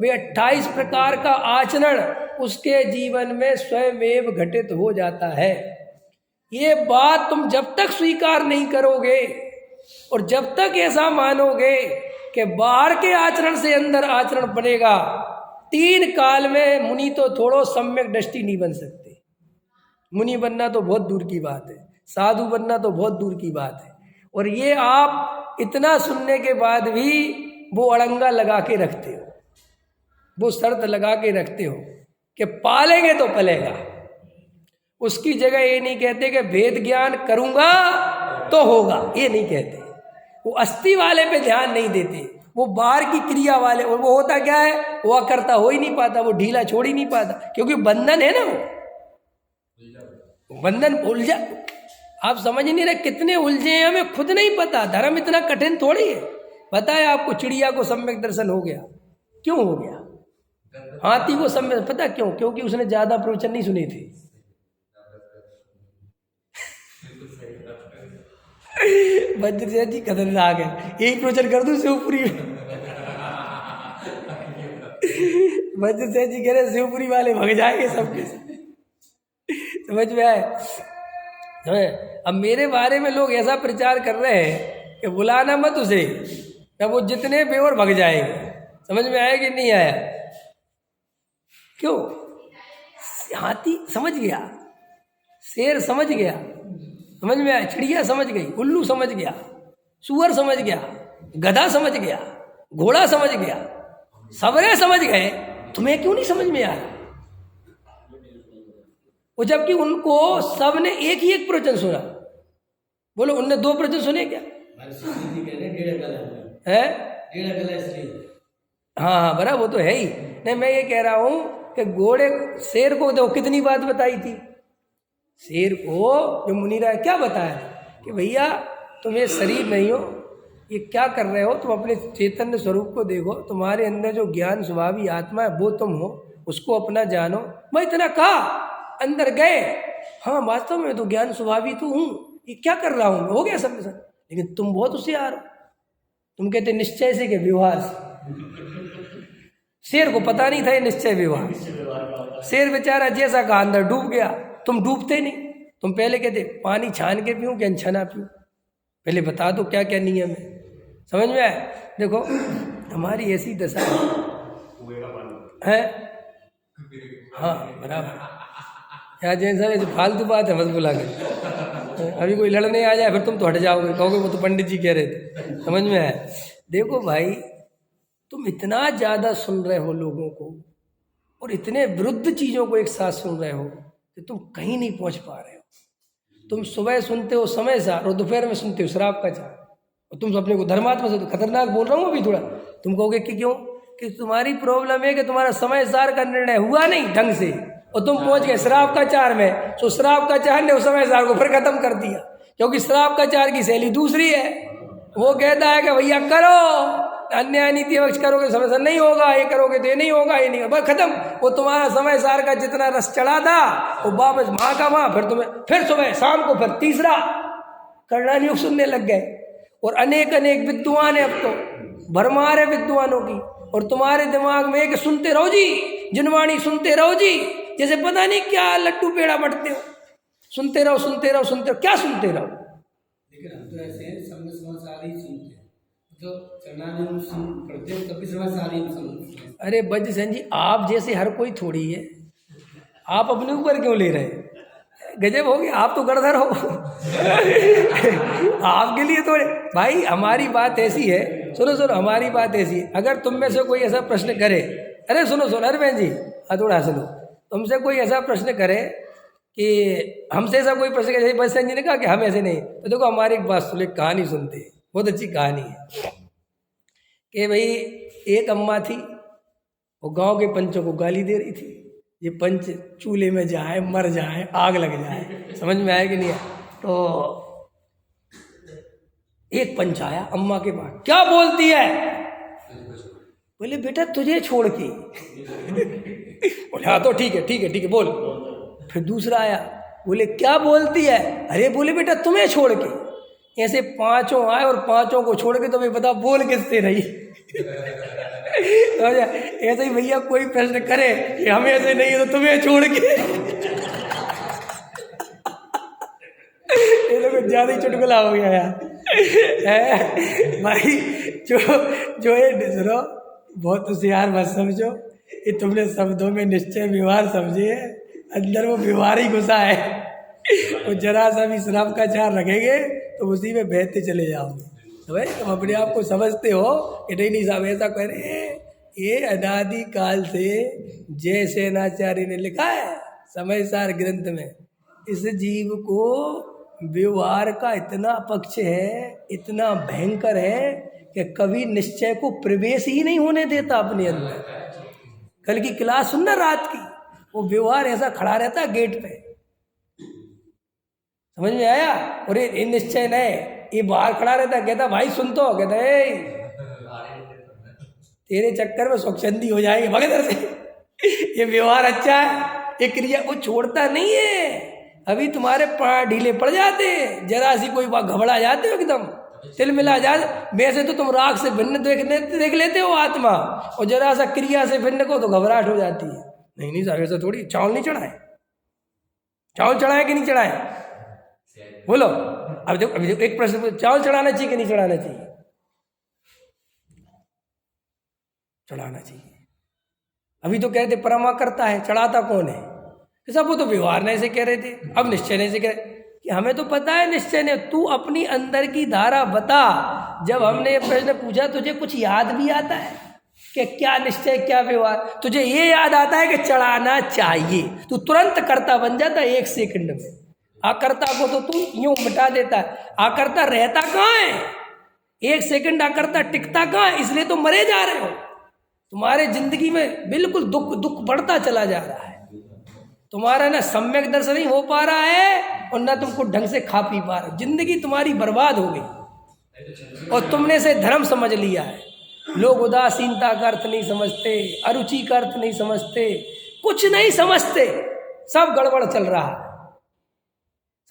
वे 28 प्रकार का आचरण उसके जीवन में स्वयं घटित हो जाता है। ये बात तुम जब तक स्वीकार नहीं करोगे और जब तक ऐसा मानोगे कि बाहर के आचरण से अंदर आचरण बनेगा, 3 काल में मुनि तो थोड़ो सम्यक दृष्टि नहीं बन सकते। मुनि बनना तो बहुत दूर की बात है, साधु बनना तो बहुत दूर की बात है। और ये आप इतना सुनने के बाद भी वो अड़ंगा लगा के रखते हो, वो शर्त लगा के रखते हो कि पालेंगे तो पलेगा। उसकी जगह ये नहीं कहते कि भेद ज्ञान करूंगा तो होगा, ये नहीं कहते। वो अस्थि वाले पे ध्यान नहीं देते, वो बाहर की क्रिया वाले। और वो होता क्या है, वो अकर्ता हो ही नहीं पाता, वो ढीला छोड़ ही नहीं पाता, क्योंकि बंधन है ना, वो बंधन उलझा। आप समझ नहीं रहे कितने उलझे हैं, हमें खुद नहीं पता। धर्म इतना कठिन थोड़ी है। पता है आपको, चिड़िया को सम्यक दर्शन हो गया, क्यों हो गया? हाथी को सम्यक, पता क्यों? क्योंकि उसने ज्यादा प्रवचन नहीं सुने थे। वज्रसेन जी खतरनाक है, यही प्रवचन कर दूं शिवपुरी में। वज्रसेन जी कह रहे शिवपुरी वाले भग जाएंगे सबके। समझ में आए? अब मेरे बारे में लोग ऐसा प्रचार कर रहे हैं कि बुलाना मत उसे, अब वो जितने बेवर भग जाएंगे। समझ में आया कि नहीं आया? क्यों? हाथी समझ गया, शेर समझ गया, समझ में आया, चिड़िया समझ गई, उल्लू समझ गया, सुअर समझ गया, गधा समझ गया, घोड़ा समझ गया, सबरे समझ गए, तुम्हें क्यों नहीं समझ में आया? वो जबकि उनको सबने एक ही एक प्रवचन सुना। बोलो, उनने 2 प्रवचन सुने क्या? है हाँ हाँ बराबर, वो तो है ही। नहीं, मैं ये कह रहा हूँ कि घोड़े, शेर को देखो कितनी बात बताई थी। शेर को जो मुनीरा क्या बताया कि भैया तुम ये शरीर नहीं हो, ये क्या कर रहे हो, तुम अपने चैतन्य स्वरूप को देखो, तुम्हारे अंदर जो ज्ञान स्वभावी आत्मा है वो तुम हो, उसको अपना जानो। मैं इतना कहा, अंदर गए, हाँ वास्तव में तो ज्ञान स्वभावी तो हूँ, ये क्या कर रहा हूँ, हो गया सब। लेकिन तुम बहुत होशियार हो, तुम कहते निश्चय से के व्यवहार से। शेर को पता नहीं था ये निश्चय व्यवहार। शेर बेचारा जैसा कहा अंदर डूब गया। तुम डूबते नहीं, तुम पहले कहते पानी छान के पीऊँ कि अनछना पीऊँ, पहले बता दो क्या क्या नियम है। समझ में आया? देखो हमारी ऐसी दशा है। हाँ बराबर, यार जैसा फालतू बात है बस बुला के। अभी कोई लड़ने आ जाए फिर तुम तो हट जाओगे, कहोगे वो तो पंडित जी कह रहे थे। समझ में आया? देखो भाई, तुम इतना ज़्यादा सुन रहे हो लोगों को और इतने विरुद्ध चीज़ों को एक साथ सुन रहे हो कि तुम कहीं नहीं पहुंच पा रहे हो। तुम सुबह सुनते हो समय सार और दोपहर में सुनते हो शराब का चार, और तुम अपने को धर्मात्मा से, तो खतरनाक बोल रहा हूँ अभी थोड़ा। तुम कहोगे कि क्यों, कि तुम्हारी प्रॉब्लम है कि तुम्हारा समय सार का निर्णय हुआ नहीं ढंग से और तुम पहुंच गए शराब का चार में। तो शराब का चार ने उस समय सार को फिर खत्म कर दिया, क्योंकि शराब का चार की शैली दूसरी है। वो कहता है कि भैया करो, अन्याय नीति पक्ष करोगे समय सार नहीं होगा, ये करोगे तो ये नहीं होगा, ये नहीं होगा, बस खत्म। वो तुम्हारा समय सार का जितना रस चढ़ा था वो वापस वहां का वहां, फिर तुम्हें फिर सुबह शाम को फिर तीसरा करणान युग सुनने लग गए। और अनेक अनेक विद्वान है, अब तो भरमार है विद्वानों की, और तुम्हारे दिमाग में एक सुनते रहो जी, जिनवाणी सुनते रहो जी, जैसे पता नहीं क्या लड्डू पेड़ा बटते हो, सुनते रहो सुनते रहो सुनते रहो, क्या सुनते रहो। लेकिन हम तो ऐसे हैं, समय समाचार ही सुनते हैं, जो चरणानी सुन पढ़ते हैं तभी समाचार ही सुनते हैं। अरे बज सेन जी, आप जैसे हर कोई थोड़ी है, आप अपने ऊपर क्यों ले रहे हैं? गजब हो गया, आप तो गड़धर हो। आपके लिए थोड़े भाई, हमारी बात ऐसी है, सुनो सुनो, हमारी बात ऐसी है, अगर तुम में से कोई ऐसा प्रश्न करे, अरे सुनो सुनो, अरे बहन जी हाँ थोड़ा सुनो, तुमसे कोई ऐसा प्रश्न करे कि हमसे ऐसा कोई प्रश्न करे, बज सेन जी ने कहा कि हम ऐसे नहीं, तो देखो हमारी एक बात सुनो, एक कहानी सुनते हैं, बहुत अच्छी कहानी है कि भाई एक अम्मा थी, वो गांव के पंचों को गाली दे रही थी, ये पंच चूल्हे में जाए मर जाए आग लग जाए। समझ में आया कि नहीं? तो एक पंच आया अम्मा के पास, क्या बोलती है? बोले बेटा तुझे छोड़ के। बोले हाँ तो ठीक है ठीक है ठीक है बोल। फिर दूसरा आया, बोले क्या बोलती है? अरे बोले बेटा तुम्हें छोड़ के। ऐसे पांचों आए और पांचों को छोड़ के तुम्हें पता बोल किससे रही। ऐसे ही भैया कोई प्रश्न करे कि हमें ऐसे नहीं है तो तुम्हें छोड़ के, ये लोग ज्यादा ही चुटकुला हो गया यार। भाई जो ये सुनो, बहुत होशियार मत समझो, ये तुमने शब्दों में निश्चय व्यवहार समझे है, अंदर वो व्यवहार ही घुसा है। वो जरा सा भी शराब का चार रखेंगे तो उसी में बहते चले जाओगे। तो भाई तुम अपने आप को समझते हो कि नहीं साहब ऐसा कह रहे, ये अनादि काल से जय सेनाचार्य ने लिखा है समय सार ग्रंथ में, इस जीव को व्यवहार का इतना पक्ष है, इतना भयंकर है कि कभी निश्चय को प्रवेश ही नहीं होने देता अपने अंदर। कल की क्लास सुनना रात की, वो व्यवहार ऐसा खड़ा रहता गेट पे। समझ में आया? और ये निश्चय नहीं, ये बाहर खड़ा रहता, कहता भाई सुन तो, कहता तेरे चक्कर में स्वच्छंदी हो जाएगी भगदर से। ये व्यवहार अच्छा है, ये क्रिया वो छोड़ता नहीं है। अभी तुम्हारे पाँव ढीले पड़ जाते, जरा सी कोई बात घबरा जाते हो, एकदम तिल मिला जाते। वैसे तो तुम राग से भिन्न देख लेते हो आत्मा, और जरा सा क्रिया से भिन्न को तो घबराहट हो जाती है। नहीं साहब ऐसा थोड़ी, चावल नहीं चढ़ाए, चावल चढ़ाए कि नहीं चढ़ाए बोलो। अब देखो एक प्रश्न, चावल चढ़ाना चाहिए कि नहीं चढ़ाना चाहिए? चढ़ाना चाहिए। अभी तो कह रहे थे परमा करता है, चढ़ाता कौन है? सब वो तो व्यवहार ने से कह रहे थे, अब निश्चय ने से कह रहे कि हमें तो पता है निश्चय ने, तू अपनी अंदर की धारा बता। जब हमने ये प्रश्न पूछा तुझे कुछ याद भी आता है कि क्या निश्चय क्या व्यवहार? तुझे ये याद आता है कि चढ़ाना चाहिए, तू तुरंत करता बन जाता है 1 सेकंड में। आकर्ता को तो तू यूं मिटा देता है, आकर्ता रहता कहाँ है? 1 सेकंड आकर्ता टिकता कहाँ है? इसलिए तो मरे जा रहे हो। तुम्हारे जिंदगी में बिल्कुल दुख दुख बढ़ता चला जा रहा है। तुम्हारा ना सम्यक दर्शन नहीं हो पा रहा है और ना तुमको ढंग से खा पी पा रहे हो। जिंदगी तुम्हारी बर्बाद हो गई और तुमने से धर्म समझ लिया है। लोग उदासीनता का अर्थ नहीं समझते, अरुचि का अर्थ नहीं समझते, कुछ नहीं समझते, सब गड़बड़ चल रहा है।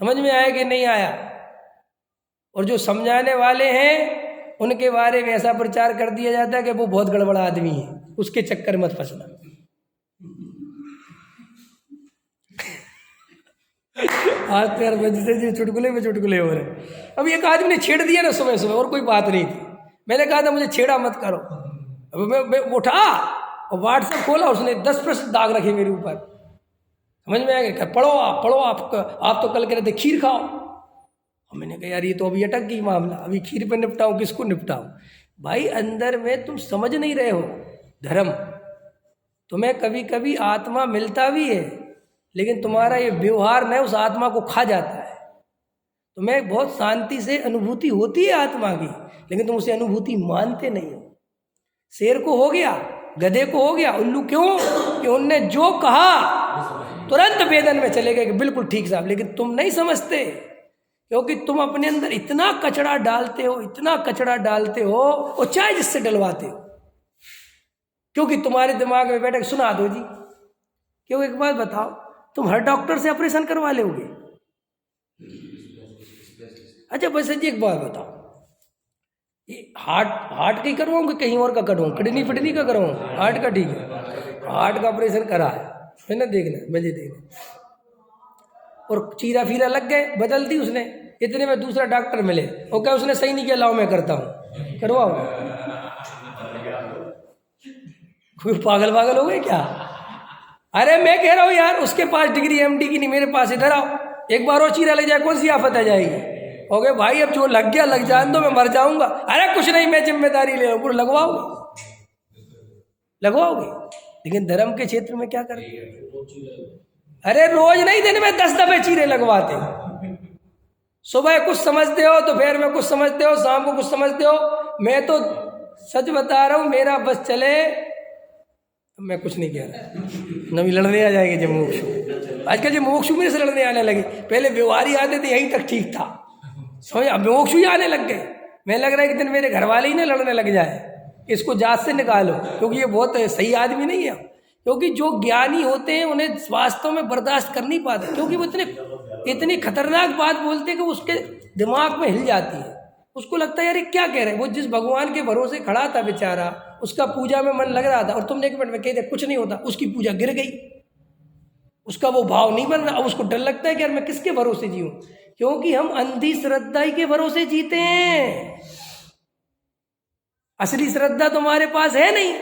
समझ में आया कि नहीं आया? और जो समझाने वाले हैं उनके बारे में ऐसा प्रचार कर दिया जाता है कि वो बहुत गड़बड़ा आदमी है, उसके चक्कर मत फंसना। आज तो यार जिसे चुटकुले में चुटकुले हो रहे। अब एक आदमी ने छेड़ दिया ना सुबह सुबह, और कोई बात नहीं थी, मैंने कहा था मुझे छेड़ा मत करो। अब मैं उठा और व्हाट्सएप खोला, उसने 10 प्रश्न दाग रखे मेरे ऊपर। समझ में आ गया? पढ़ो आप तो कल कह रहे थे खीर खाओ। और मैंने कहा यार ये तो अभी अटक गई मामला, अभी खीर पे निपटाऊं, किसको निपटाऊं? भाई अंदर में तुम समझ नहीं रहे हो धर्म। तुम्हें कभी कभी आत्मा मिलता भी है, लेकिन तुम्हारा ये व्यवहार न उस आत्मा को खा जाता है। तुम्हें बहुत शांति से अनुभूति होती है आत्मा की, लेकिन तुम उसे अनुभूति मानते नहीं हो। शेर को हो गया, गधे को हो गया, उल्लू क्यों? कि उनने जो कहा तुरंत वेदन में चले गए कि बिल्कुल ठीक साहब। लेकिन तुम नहीं समझते, क्योंकि तुम अपने अंदर इतना कचरा डालते हो, इतना कचरा डालते हो, और चाहे जिससे डलवाते हो, क्योंकि तुम्हारे दिमाग में बैठे सुना दो जी। क्यों? एक बात बताओ, तुम हर डॉक्टर से ऑपरेशन करवा लोगे? अच्छा वैसे जी एक बात बताओ, ये हार्ट की करवाऊँ कि कहीं और का करवाऊँ? किडनी का करवाऊँ? हार्ट का ठीक है, हार्ट का ऑपरेशन करा है ना, देखना मुझे देखना। और चीरा फीरा लग गए, बदल दी उसने, इतने में दूसरा डॉक्टर मिले, और क्या उसने सही नहीं किया, लाओ मैं करता हूँ, करवाओ। कोई पागल हो गए क्या? अरे मैं कह रहा हूँ यार, उसके पास डिग्री MD की नहीं, मेरे पास इधर आओ, एक बार और चीरा लग जाए कौन सी आफत आ जाएगी? हो गए भाई, अब जो लग गया लग जान दो, मैं मर जाऊंगा। अरे कुछ नहीं, मैं जिम्मेदारी ले रहा हूँ। लगवाओगे। लेकिन धर्म के क्षेत्र में क्या करते? अरे रोज नहीं, दिन में 10 दफे चीरे लगवाते। सुबह कुछ समझते हो, दोपहर में कुछ समझते हो, शाम को कुछ समझते हो। मैं तो सच बता रहा हूँ, मेरा बस चले, मैं कुछ नहीं कह रहा, नवी लड़ने आ जाएंगे जब मोक्षु। आजकल जो मोक्षु मेरे से लड़ने आने लगे, पहले व्यवहारी आते थे यहीं तक ठीक था, समझ, अब मोक्षु ही आने लग गए। मैं लग रहा है कि दिन मेरे घर वाले ही ना लड़ने लग जाए, इसको जात से निकालो, क्योंकि ये बहुत सही आदमी नहीं है। क्योंकि जो ज्ञानी होते हैं उन्हें वास्तव में बर्दाश्त कर नहीं पाते, क्योंकि वो इतनी खतरनाक बात बोलते हैं कि उसके दिमाग में हिल जाती है। उसको लगता है यार ये क्या कह रहे हैं। वो जिस भगवान के भरोसे खड़ा था बेचारा, उसका पूजा में मन लग रहा था, और तुमने 1 मिनट में कह दिया कुछ नहीं होता, उसकी पूजा गिर गई, उसका वो भाव नहीं बन रहा। अब उसको डर लगता है कि यार मैं किसके भरोसे जीऊं, क्योंकि हम अंधी श्रद्धा ही के भरोसे जीते हैं। असली श्रद्धा तुम्हारे पास है नहीं।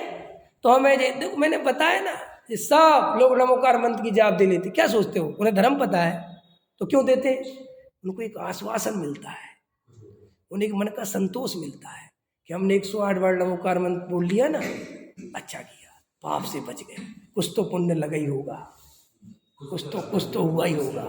तो हमें मैंने बताया ना, ये सब लोग नमोकार मंत्र की जाप दे लेते, क्या सोचते हो उन्हें धर्म पता है? तो क्यों देते? उनको एक आश्वासन मिलता है, उन्हें एक मन का संतोष मिलता है कि हमने 108 बार नमोकार मंत्र बोल लिया ना, अच्छा किया, पाप से बच गए, कुछ तो पुण्य लगा ही होगा, कुछ तो हुआ ही होगा,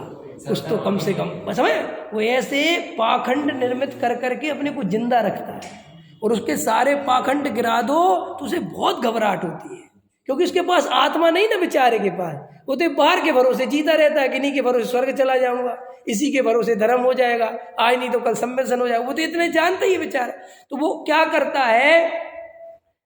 कुछ तो कम से कम। बस हमें वो ऐसे पाखंड निर्मित कर करके अपने को जिंदा रखता है, और उसके सारे पाखंड गिरा दो तो उसे बहुत घबराहट होती है, क्योंकि उसके पास आत्मा नहीं ना बेचारे के पास। वो तो बाहर के भरोसे जीता रहता है कि नहीं के भरोसे स्वर्ग चला जाऊंगा, इसी के भरोसे धर्म हो जाएगा, आज नहीं तो कल सम्मेलन हो जाएगा। वो तो इतने जानता ही है बेचारा। तो वो क्या करता है,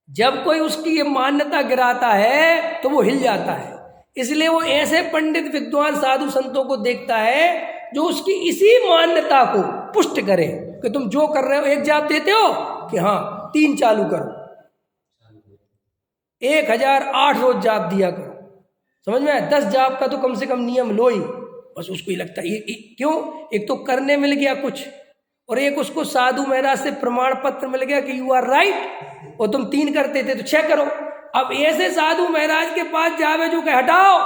जब कोई उसकी ये मान्यता गिराता है तो वो हिल जाता है। इसलिए वो ऐसे पंडित विद्वान साधु संतों को देखता है जो उसकी इसी मान्यता को पुष्ट करे कि तुम जो कर रहे हो, एक जाप देते हो कि हाँ 3 चालू करो, 1008 रोज जाप दिया करो, समझ में आया? 10 जाप का तो कम से कम नियम लो ही। बस उसको ही लगता है ये क्यों, एक तो करने मिल गया कुछ, और एक उसको साधु महाराज से प्रमाण पत्र मिल गया कि यू आर राइट, और तुम 3 करते थे तो 6 करो। अब ऐसे साधु महाराज के पास जावे जो कहे हटाओ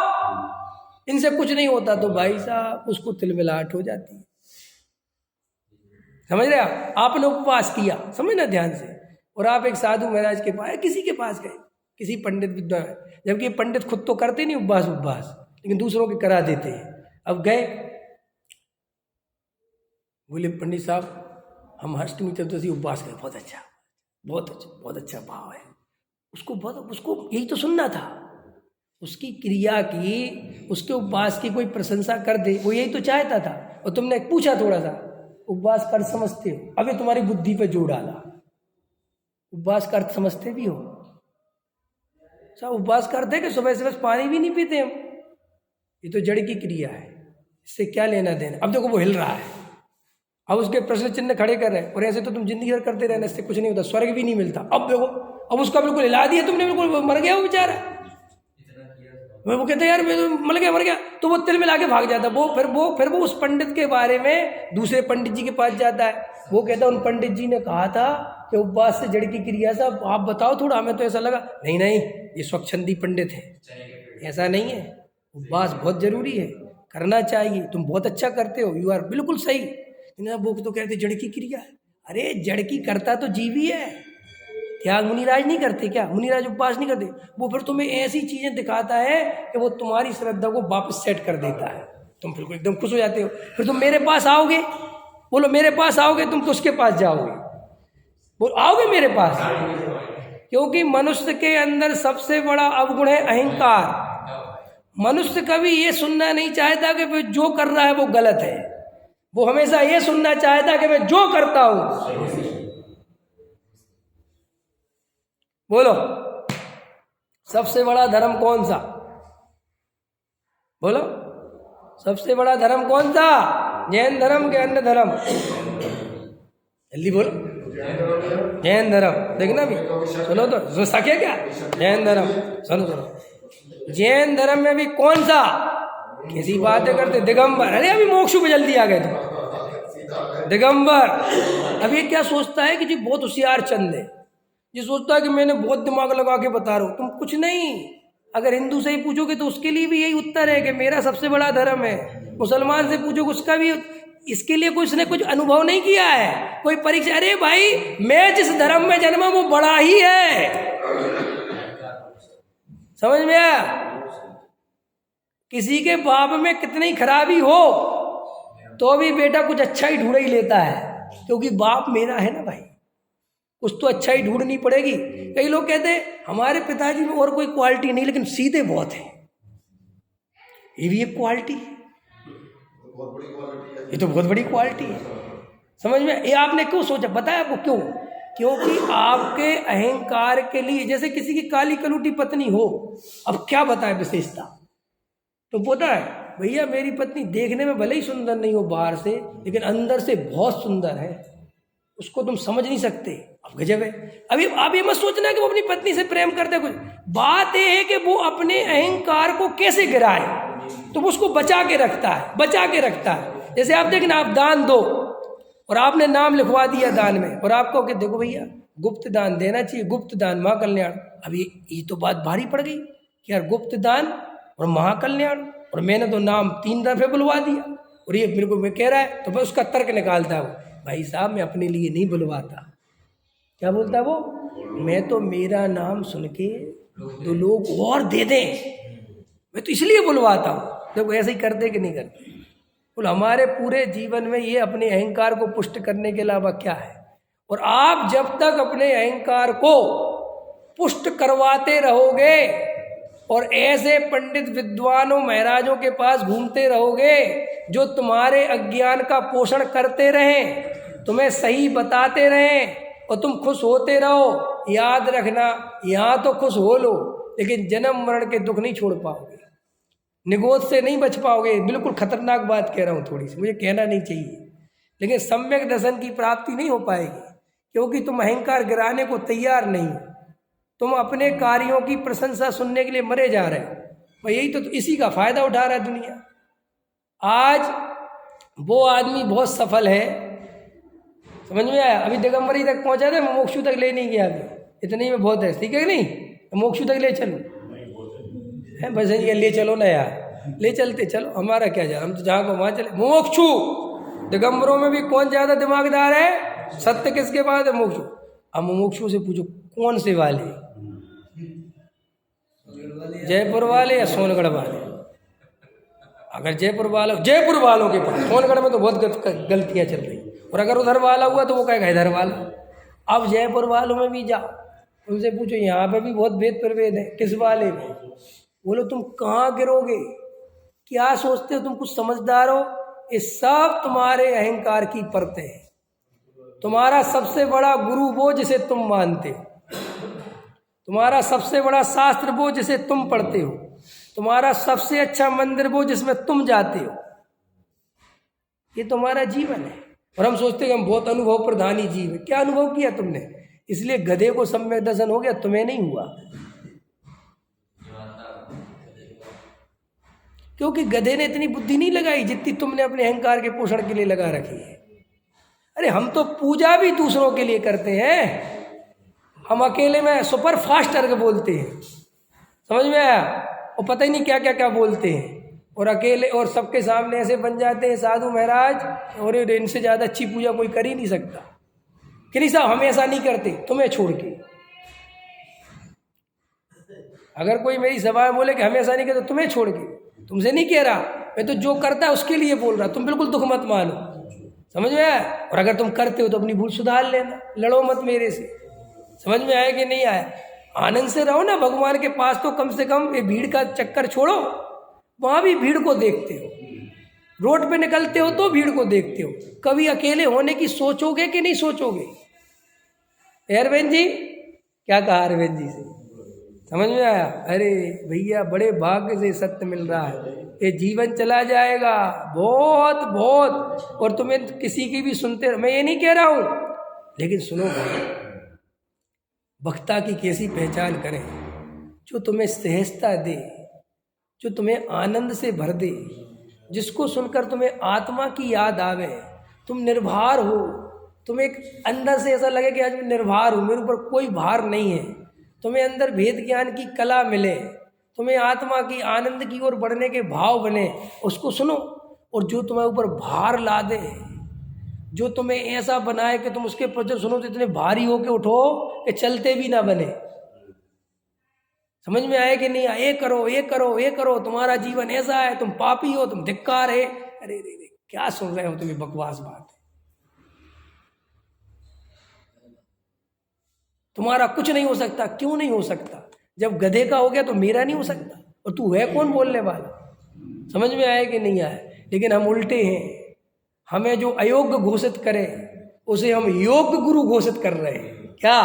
इनसे कुछ नहीं होता, तो भाई साहब उसको तिलमिलाहट हो जाती है। समझ रहे आप? आपने उपवास किया, समझना ध्यान से, और आप एक साधु महाराज के पास, किसी के पास गए, किसी पंडित विद्वान, जबकि पंडित खुद तो करते नहीं उपवास, लेकिन दूसरों के करा देते हैं। अब गए, बोले पंडित साहब हम अष्टमी चतुर्दशी उपवास करें, बहुत अच्छा भाव है। उसको यही तो सुनना था, उसकी क्रिया की, उसके उपवास की कोई प्रशंसा कर दे, वो यही तो चाहता था। और तुमने पूछा थोड़ा सा उपवास का अर्थ समझते हो, अभी तुम्हारी बुद्धि पे जोर डाला, उपवास का अर्थ समझते भी हो? अच्छा, उपवास करते कि सुबह से बस पानी भी नहीं पीते हम? ये तो जड़ की क्रिया है, इससे क्या लेना देना। अब देखो वो हिल रहा है, अब उसके प्रश्न चिन्ह खड़े कर रहे हैं, और ऐसे तो तुम जिंदगी भर करते रहना, इससे कुछ नहीं होता, स्वर्ग भी नहीं मिलता। अब देखो, अब उसका बिल्कुल हिला दिया तुमने, बिल्कुल मर गया वो बेचारा। वो कहते यार मैं तो मर गया, तो वो तिल मिला के भाग जाता। वो फिर वो उस पंडित के बारे में दूसरे पंडित जी के पास जाता है। वो कहता उन पंडित जी ने कहा था कि उपवास से जड़ की क्रिया से, आप बताओ थोड़ा, हमें तो ऐसा लगा। नहीं, ये स्वच्छंदी पंडित है, ऐसा नहीं है। उपवास बहुत जरूरी है, करना चाहिए, तुम बहुत अच्छा करते हो, यू आर बिल्कुल सही। वो तो कहते जड़ की क्रिया है। अरे जड़ की करता तो जीव ही है, क्या मुनिराज नहीं करते क्या? मुनिराज उपवास नहीं करते? वो फिर तुम्हें ऐसी चीजें दिखाता है कि वो तुम्हारी श्रद्धा को वापस सेट कर देता है, तुम फिर एकदम खुश हो जाते हो। फिर तुम मेरे पास आओगे, बोलो मेरे पास आओगे, तुम किसके पास जाओगे? बोलो आओगे मेरे पास, क्योंकि मनुष्य के अंदर सबसे बड़ा अवगुण है अहंकार। मनुष्य कभी ये सुनना नहीं चाहता कि वो जो कर रहा है वो गलत है, वो हमेशा ये सुनना चाहता कि मैं जो करता हूं। बोलो सबसे बड़ा धर्म कौन सा? बोलो सबसे बड़ा धर्म कौन सा? जैन धर्म के अन्य धर्म? जल्दी बोलो। जैन धर्म, देखना भी सुनो तो सके क्या? जैन धर्म सुनो, जैन धर्म में भी कौन सा? किसी बातें करते दिगंबर। अरे अभी मोक्षु में जल्दी आ गए तुम, दिगंबर। अब ये क्या सोचता है कि जी बहुत होशियार चंद है, ये सोचता है कि मैंने बहुत दिमाग लगा के बता रहा हूं। तुम कुछ नहीं, अगर हिंदू से ही पूछोगे तो उसके लिए भी यही उत्तर है कि मेरा सबसे बड़ा धर्म है। मुसलमान से पूछोगे उसका भी, इसके लिए कोई उसने कुछ अनुभव नहीं किया है, कोई परीक्षा। अरे भाई मैं जिस धर्म में जन्मा वो बड़ा ही है, समझ में आया? किसी के बाप में कितनी खराबी हो तो भी बेटा कुछ अच्छा ही ढूंढ ही लेता है, क्योंकि बाप मेरा है ना भाई, कुछ तो अच्छा ही ढूंढनी पड़ेगी। कई लोग कहते हैं हमारे पिताजी में और कोई क्वालिटी नहीं, लेकिन सीधे बहुत है। ये भी एक क्वालिटी है, ये तो बहुत बड़ी क्वालिटी है, समझ में? ये आपने क्यों सोचा? बताया आपको क्यों? क्योंकि आपके अहंकार के लिए, जैसे किसी की काली कलूटी पत्नी हो, अब क्या बताए विशेषता? तो पता है भैया मेरी पत्नी देखने में भले ही सुंदर नहीं हो बाहर से, लेकिन अंदर से बहुत सुंदर है, उसको तुम समझ नहीं सकते। अब गजब है। अभी आप ये मत सोचना कि वो अपनी पत्नी से प्रेम करता है, कुछ बात ये है कि वो अपने अहंकार को कैसे गिराए, तो वो उसको बचा के रखता है। जैसे आप देखना, आप दान दो और आपने नाम लिखवा दिया दान में, और आपको कि देखो भैया गुप्त दान देना चाहिए, गुप्त दान महाकल्याण। अब ये तो बात भारी पड़ गई कि यार गुप्त दान और महाकल्याण, और मैंने तो नाम 3 दफे बुलवा दिया, और ये मेरे को मैं कह रहा है, तो मैं उसका तर्क निकालता हूँ, भाई साहब मैं अपने लिए नहीं बुलवाता। क्या बोलता है वो? मैं तो मेरा नाम सुन के तो लोग और दे दें, मैं तो इसलिए बुलवाता हूँ। देखो ऐसे ही करते कि नहीं करते? बोल हमारे पूरे जीवन में ये अपने अहंकार को पुष्ट करने के अलावा क्या है? और आप जब तक अपने अहंकार को पुष्ट करवाते रहोगे और ऐसे पंडित विद्वानों महाराजों के पास घूमते रहोगे जो तुम्हारे अज्ञान का पोषण करते रहें, तुम्हें सही बताते रहें और तुम खुश होते रहो, याद रखना यहाँ तो खुश हो लो, लेकिन जन्म मरण के दुख नहीं छोड़ पाओगे, निगोद से नहीं बच पाओगे। बिल्कुल खतरनाक बात कह रहा हूँ, थोड़ी सी मुझे कहना नहीं चाहिए, लेकिन सम्यक दर्शन की प्राप्ति नहीं हो पाएगी, क्योंकि तुम अहंकार गिराने को तैयार नहीं हो। तुम अपने कार्यों की प्रशंसा सुनने के लिए मरे जा रहे हो। भाई यही तो इसी का फायदा उठा रहा है दुनिया। आज वो आदमी बहुत सफल है, समझ में आया? अभी दिगंबरी तक पहुंचा था, मोक्षु तक ले नहीं गया, अभी इतने में बहुत है, ठीक है कि नहीं? मोक्षु तक ले चलो, है बस ये ले चलो ना यार, ले चलते चलो, हमारा क्या जा, हम तो जहाँ को वहाँ चले। मोक्षु दिगंबरों में भी कौन ज्यादा दिमागदार है? सत्य किसके बाद है? मोक्षु। अब मोक्षु से पूछो कौन से वाले, जयपुर वाले या सोनगढ़ वाले? अगर जयपुर वालों के पास, सोनगढ़ में तो बहुत गलतियां चल रही, और अगर उधर वाला हुआ तो वो कहेगा इधर वाला। अब जयपुर वालों में भी जाओ, उनसे पूछो यहाँ पे भी बहुत भेद प्रभेद है, किस वाले में? बोलो तुम कहाँ गिरोगे, क्या सोचते हो, तुम कुछ समझदार हो? ये सब तुम्हारे अहंकार की परतें हैं। तुम्हारा सबसे बड़ा गुरु वो जिसे तुम मानते हो, तुम्हारा सबसे बड़ा शास्त्र वो जिसे तुम पढ़ते हो, तुम्हारा सबसे अच्छा मंदिर वो जिसमें तुम जाते हो। ये तुम्हारा जीवन है। और हम सोचते हैं कि हम बहुत अनुभव प्रधानी जीव है। क्या अनुभव किया तुमने? इसलिए गधे को सम्यक दर्शन हो गया, तुम्हें नहीं हुआ। क्योंकि गधे ने इतनी बुद्धि नहीं लगाई जितनी तुमने अपने अहंकार के पोषण के लिए लगा रखी है। अरे हम तो पूजा भी दूसरों के लिए करते हैं, हम अकेले में सुपर फास्ट करके बोलते हैं, समझ में आया? और पता ही नहीं क्या क्या क्या बोलते हैं, और अकेले और सबके सामने ऐसे बन जाते हैं साधु महाराज, और इनसे ज़्यादा अच्छी पूजा कोई कर ही नहीं सकता। कि नहीं साहब, हम ऐसा नहीं करते तुम्हें छोड़ के। अगर कोई मेरी सभा में बोले कि हम ऐसा नहीं करते तुम्हें छोड़ के, तुमसे नहीं कह रहा मैं, तो जो करता है उसके लिए बोल रहा। तुम बिल्कुल दुख मत मानो, समझ में आया? और अगर तुम करते हो तो अपनी भूल सुधार लेना, लड़ो मत मेरे से। समझ में आया कि नहीं आया? आनंद से रहो ना भगवान के पास, तो कम से कम ये भीड़ का चक्कर छोड़ो। वहाँ भी भीड़ को देखते हो, रोड पे निकलते हो तो भीड़ को देखते हो। कभी अकेले होने की सोचोगे कि नहीं सोचोगे? अरविंद जी क्या कहा अरविंद जी से, समझ में आया? अरे भैया बड़े भाग्य से सत्य मिल रहा है, ये जीवन चला जाएगा बहुत बहुत, और तुम्हें किसी की भी सुनते, मैं ये नहीं कह रहा हूँ, लेकिन सुनो वक्ता की कैसी पहचान करें जो तुम्हें सहजता दे, जो तुम्हें आनंद से भर दे, जिसको सुनकर तुम्हें आत्मा की याद आवे, तुम निर्भर हो, तुम्हें एक अंदर से ऐसा लगे कि आज मैं निर्भर हूँ, मेरे ऊपर कोई भार नहीं है, तुम्हें अंदर भेद ज्ञान की कला मिले, तुम्हें आत्मा की आनंद की ओर बढ़ने के भाव बने, उसको सुनो। और जो तुम्हारे ऊपर भार ला दे, जो तुम्हें ऐसा बनाए कि तुम उसके प्रवचन सुनो तो इतने भारी हो के उठो कि चलते भी ना बने। समझ में आए कि नहीं? ये करो ये करो ये करो, तुम्हारा जीवन ऐसा है, तुम पापी हो, तुम धिक्कार है। अरे रे क्या सुन रहे हो तुम्हें, बकवास बात है। तुम्हारा कुछ नहीं हो सकता। क्यों नहीं हो सकता? जब गधे का हो गया तो मेरा नहीं हो सकता, और तू है कौन बोलने वाला? समझ में आया कि नहीं आया? लेकिन हम उल्टे हैं, हमें जो अयोग्य घोषित करे उसे हम योग्य गुरु घोषित कर रहे हैं। क्या?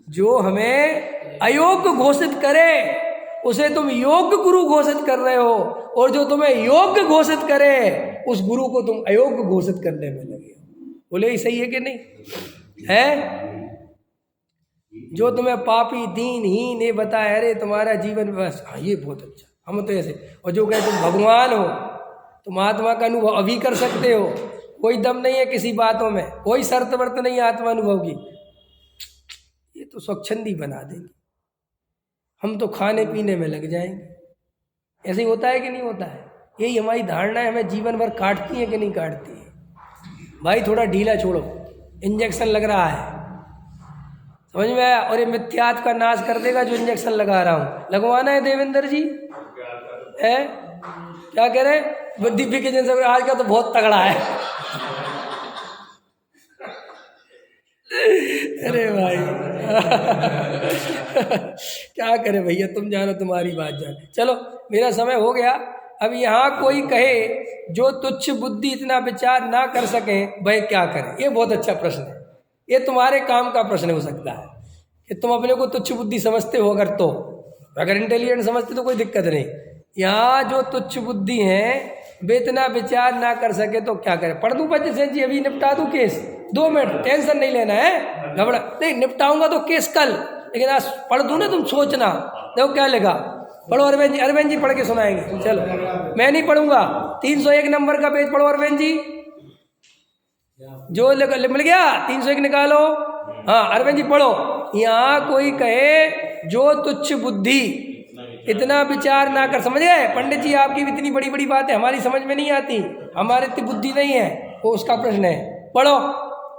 जो हमें अयोग्य घोषित करे उसे तुम योग्य गुरु घोषित कर रहे हो, और जो तुम्हें योग्य घोषित करे उस गुरु को तुम अयोग्य घोषित करने में लगे हो। बोले ही सही है कि नहीं है? जो तुम्हें पापी दीनहीन ये बताए, अरे तुम्हारा जीवन बस, हाँ ये बहुत अच्छा, हम तो ऐसे। और जो कहे तुम भगवान हो, तुम आत्मा का अनुभव अभी कर सकते हो, कोई दम नहीं है किसी बातों में, कोई शर्त वर्त नहीं है आत्मा अनुभव की, ये तो स्वच्छंदी बना देंगे, हम तो खाने पीने में लग जाएंगे। ऐसे ही होता है कि नहीं होता है? यही हमारी धारणा है, हमें जीवन भर काटती है कि नहीं काटती है? भाई थोड़ा ढीला छोड़ो, इंजेक्शन लग रहा है, समझ में आया? और ये मिथ्यात्व का नाश कर देगा जो इंजेक्शन लगा रहा हूँ। लगवाना है देवेंद्र जी? है क्या कह रहे? दिव्य के जैसे आज का तो बहुत तगड़ा है। अरे भाई क्या करे भैया, तुम जानो, तुम्हारी बात जाने। चलो मेरा समय हो गया। अब यहाँ कोई कहे जो तुच्छ बुद्धि इतना विचार ना कर सके वह क्या करे? ये बहुत अच्छा प्रश्न है, ये तुम्हारे काम का प्रश्न हो सकता है कि तुम अपने को तुच्छ बुद्धि समझते हो। अगर इंटेलिजेंट समझते तो कोई दिक्कत नहीं। यहाँ जो तुच्छ बुद्धि है वे इतना विचार ना कर सके तो क्या करे? पढ़ दूँ बच्चे जी, अभी निपटा दूँ केस, 2 मिनट, टेंशन नहीं लेना है, घबरा नहीं, निपटाऊंगा तो केस कल, लेकिन आज पढ़ दूँ ना, तुम सोचना। देखो क्या लिखा, पढ़ो अरविंद जी पढ़ के सुनाएंगे। चलो मैं नहीं पढ़ूंगा, 301 नंबर का पेज पढ़ो अरविंद जी, जो मिल गया 301 निकालो। हाँ अरविंद जी पढ़ो। यहाँ कोई कहे जो तुच्छ बुद्धि इतना विचार ना कर, समझ गए पंडित जी? आपकी भी इतनी बड़ी बड़ी बातें हमारी समझ में नहीं आती, हमारे इतनी बुद्धि नहीं है, वो उसका प्रश्न है। पढ़ो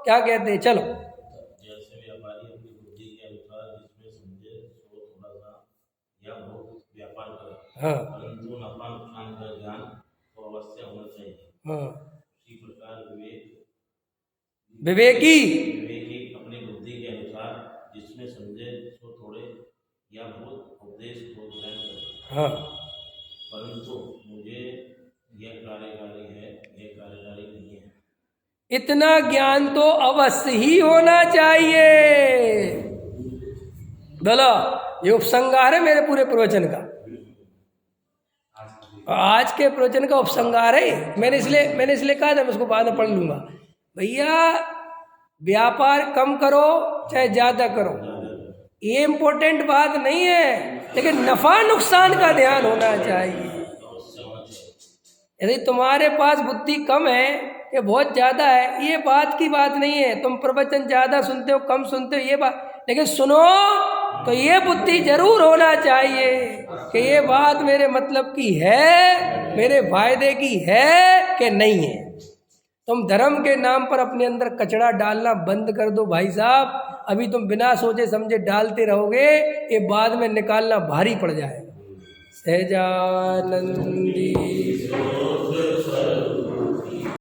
क्या कहते हैं, चलो। जैसे व्यापारी अपनी बुद्धि के अनुसार जिसमें समझे सो थोड़ा सा या बहुत व्यापार करे, हाँ परंतु नफा नुकसान का ज्ञान तो अवश्य होना चाहिए। हाँ। इसी प्रकार विवेकी विवेकी अपनी बुद्धि के अनुसार जिसमें समझे उपदेश को ग्रहण करता हूँ, हाँ, परंतु मुझे यह कार्यकारी है, यह कार्यकारी नहीं है। इतना ज्ञान तो अवश्य ही होना चाहिए। बोलो, ये उपसंहार है मेरे पूरे प्रवचन का, आज के प्रवचन का उपसंहार है। मैंने इसलिए कहा था, मैं उसको बाद में पढ़ लूंगा। भैया व्यापार कम करो चाहे ज्यादा करो, ये इम्पोर्टेंट बात नहीं है, लेकिन नफा नुकसान का ध्यान होना चाहिए। यदि तुम्हारे पास बुद्धि कम है ये बहुत ज्यादा है, ये बात की बात नहीं है। तुम प्रवचन ज्यादा सुनते हो कम सुनते हो ये बात, लेकिन सुनो तो ये बुद्धि जरूर होना चाहिए कि ये बात मेरे मतलब की है, मेरे फायदे की है कि नहीं है। तुम धर्म के नाम पर अपने अंदर कचरा डालना बंद कर दो भाई साहब। अभी तुम बिना सोचे समझे डालते रहोगे, ये बाद में निकालना भारी पड़ जाएगा। सहजानंदी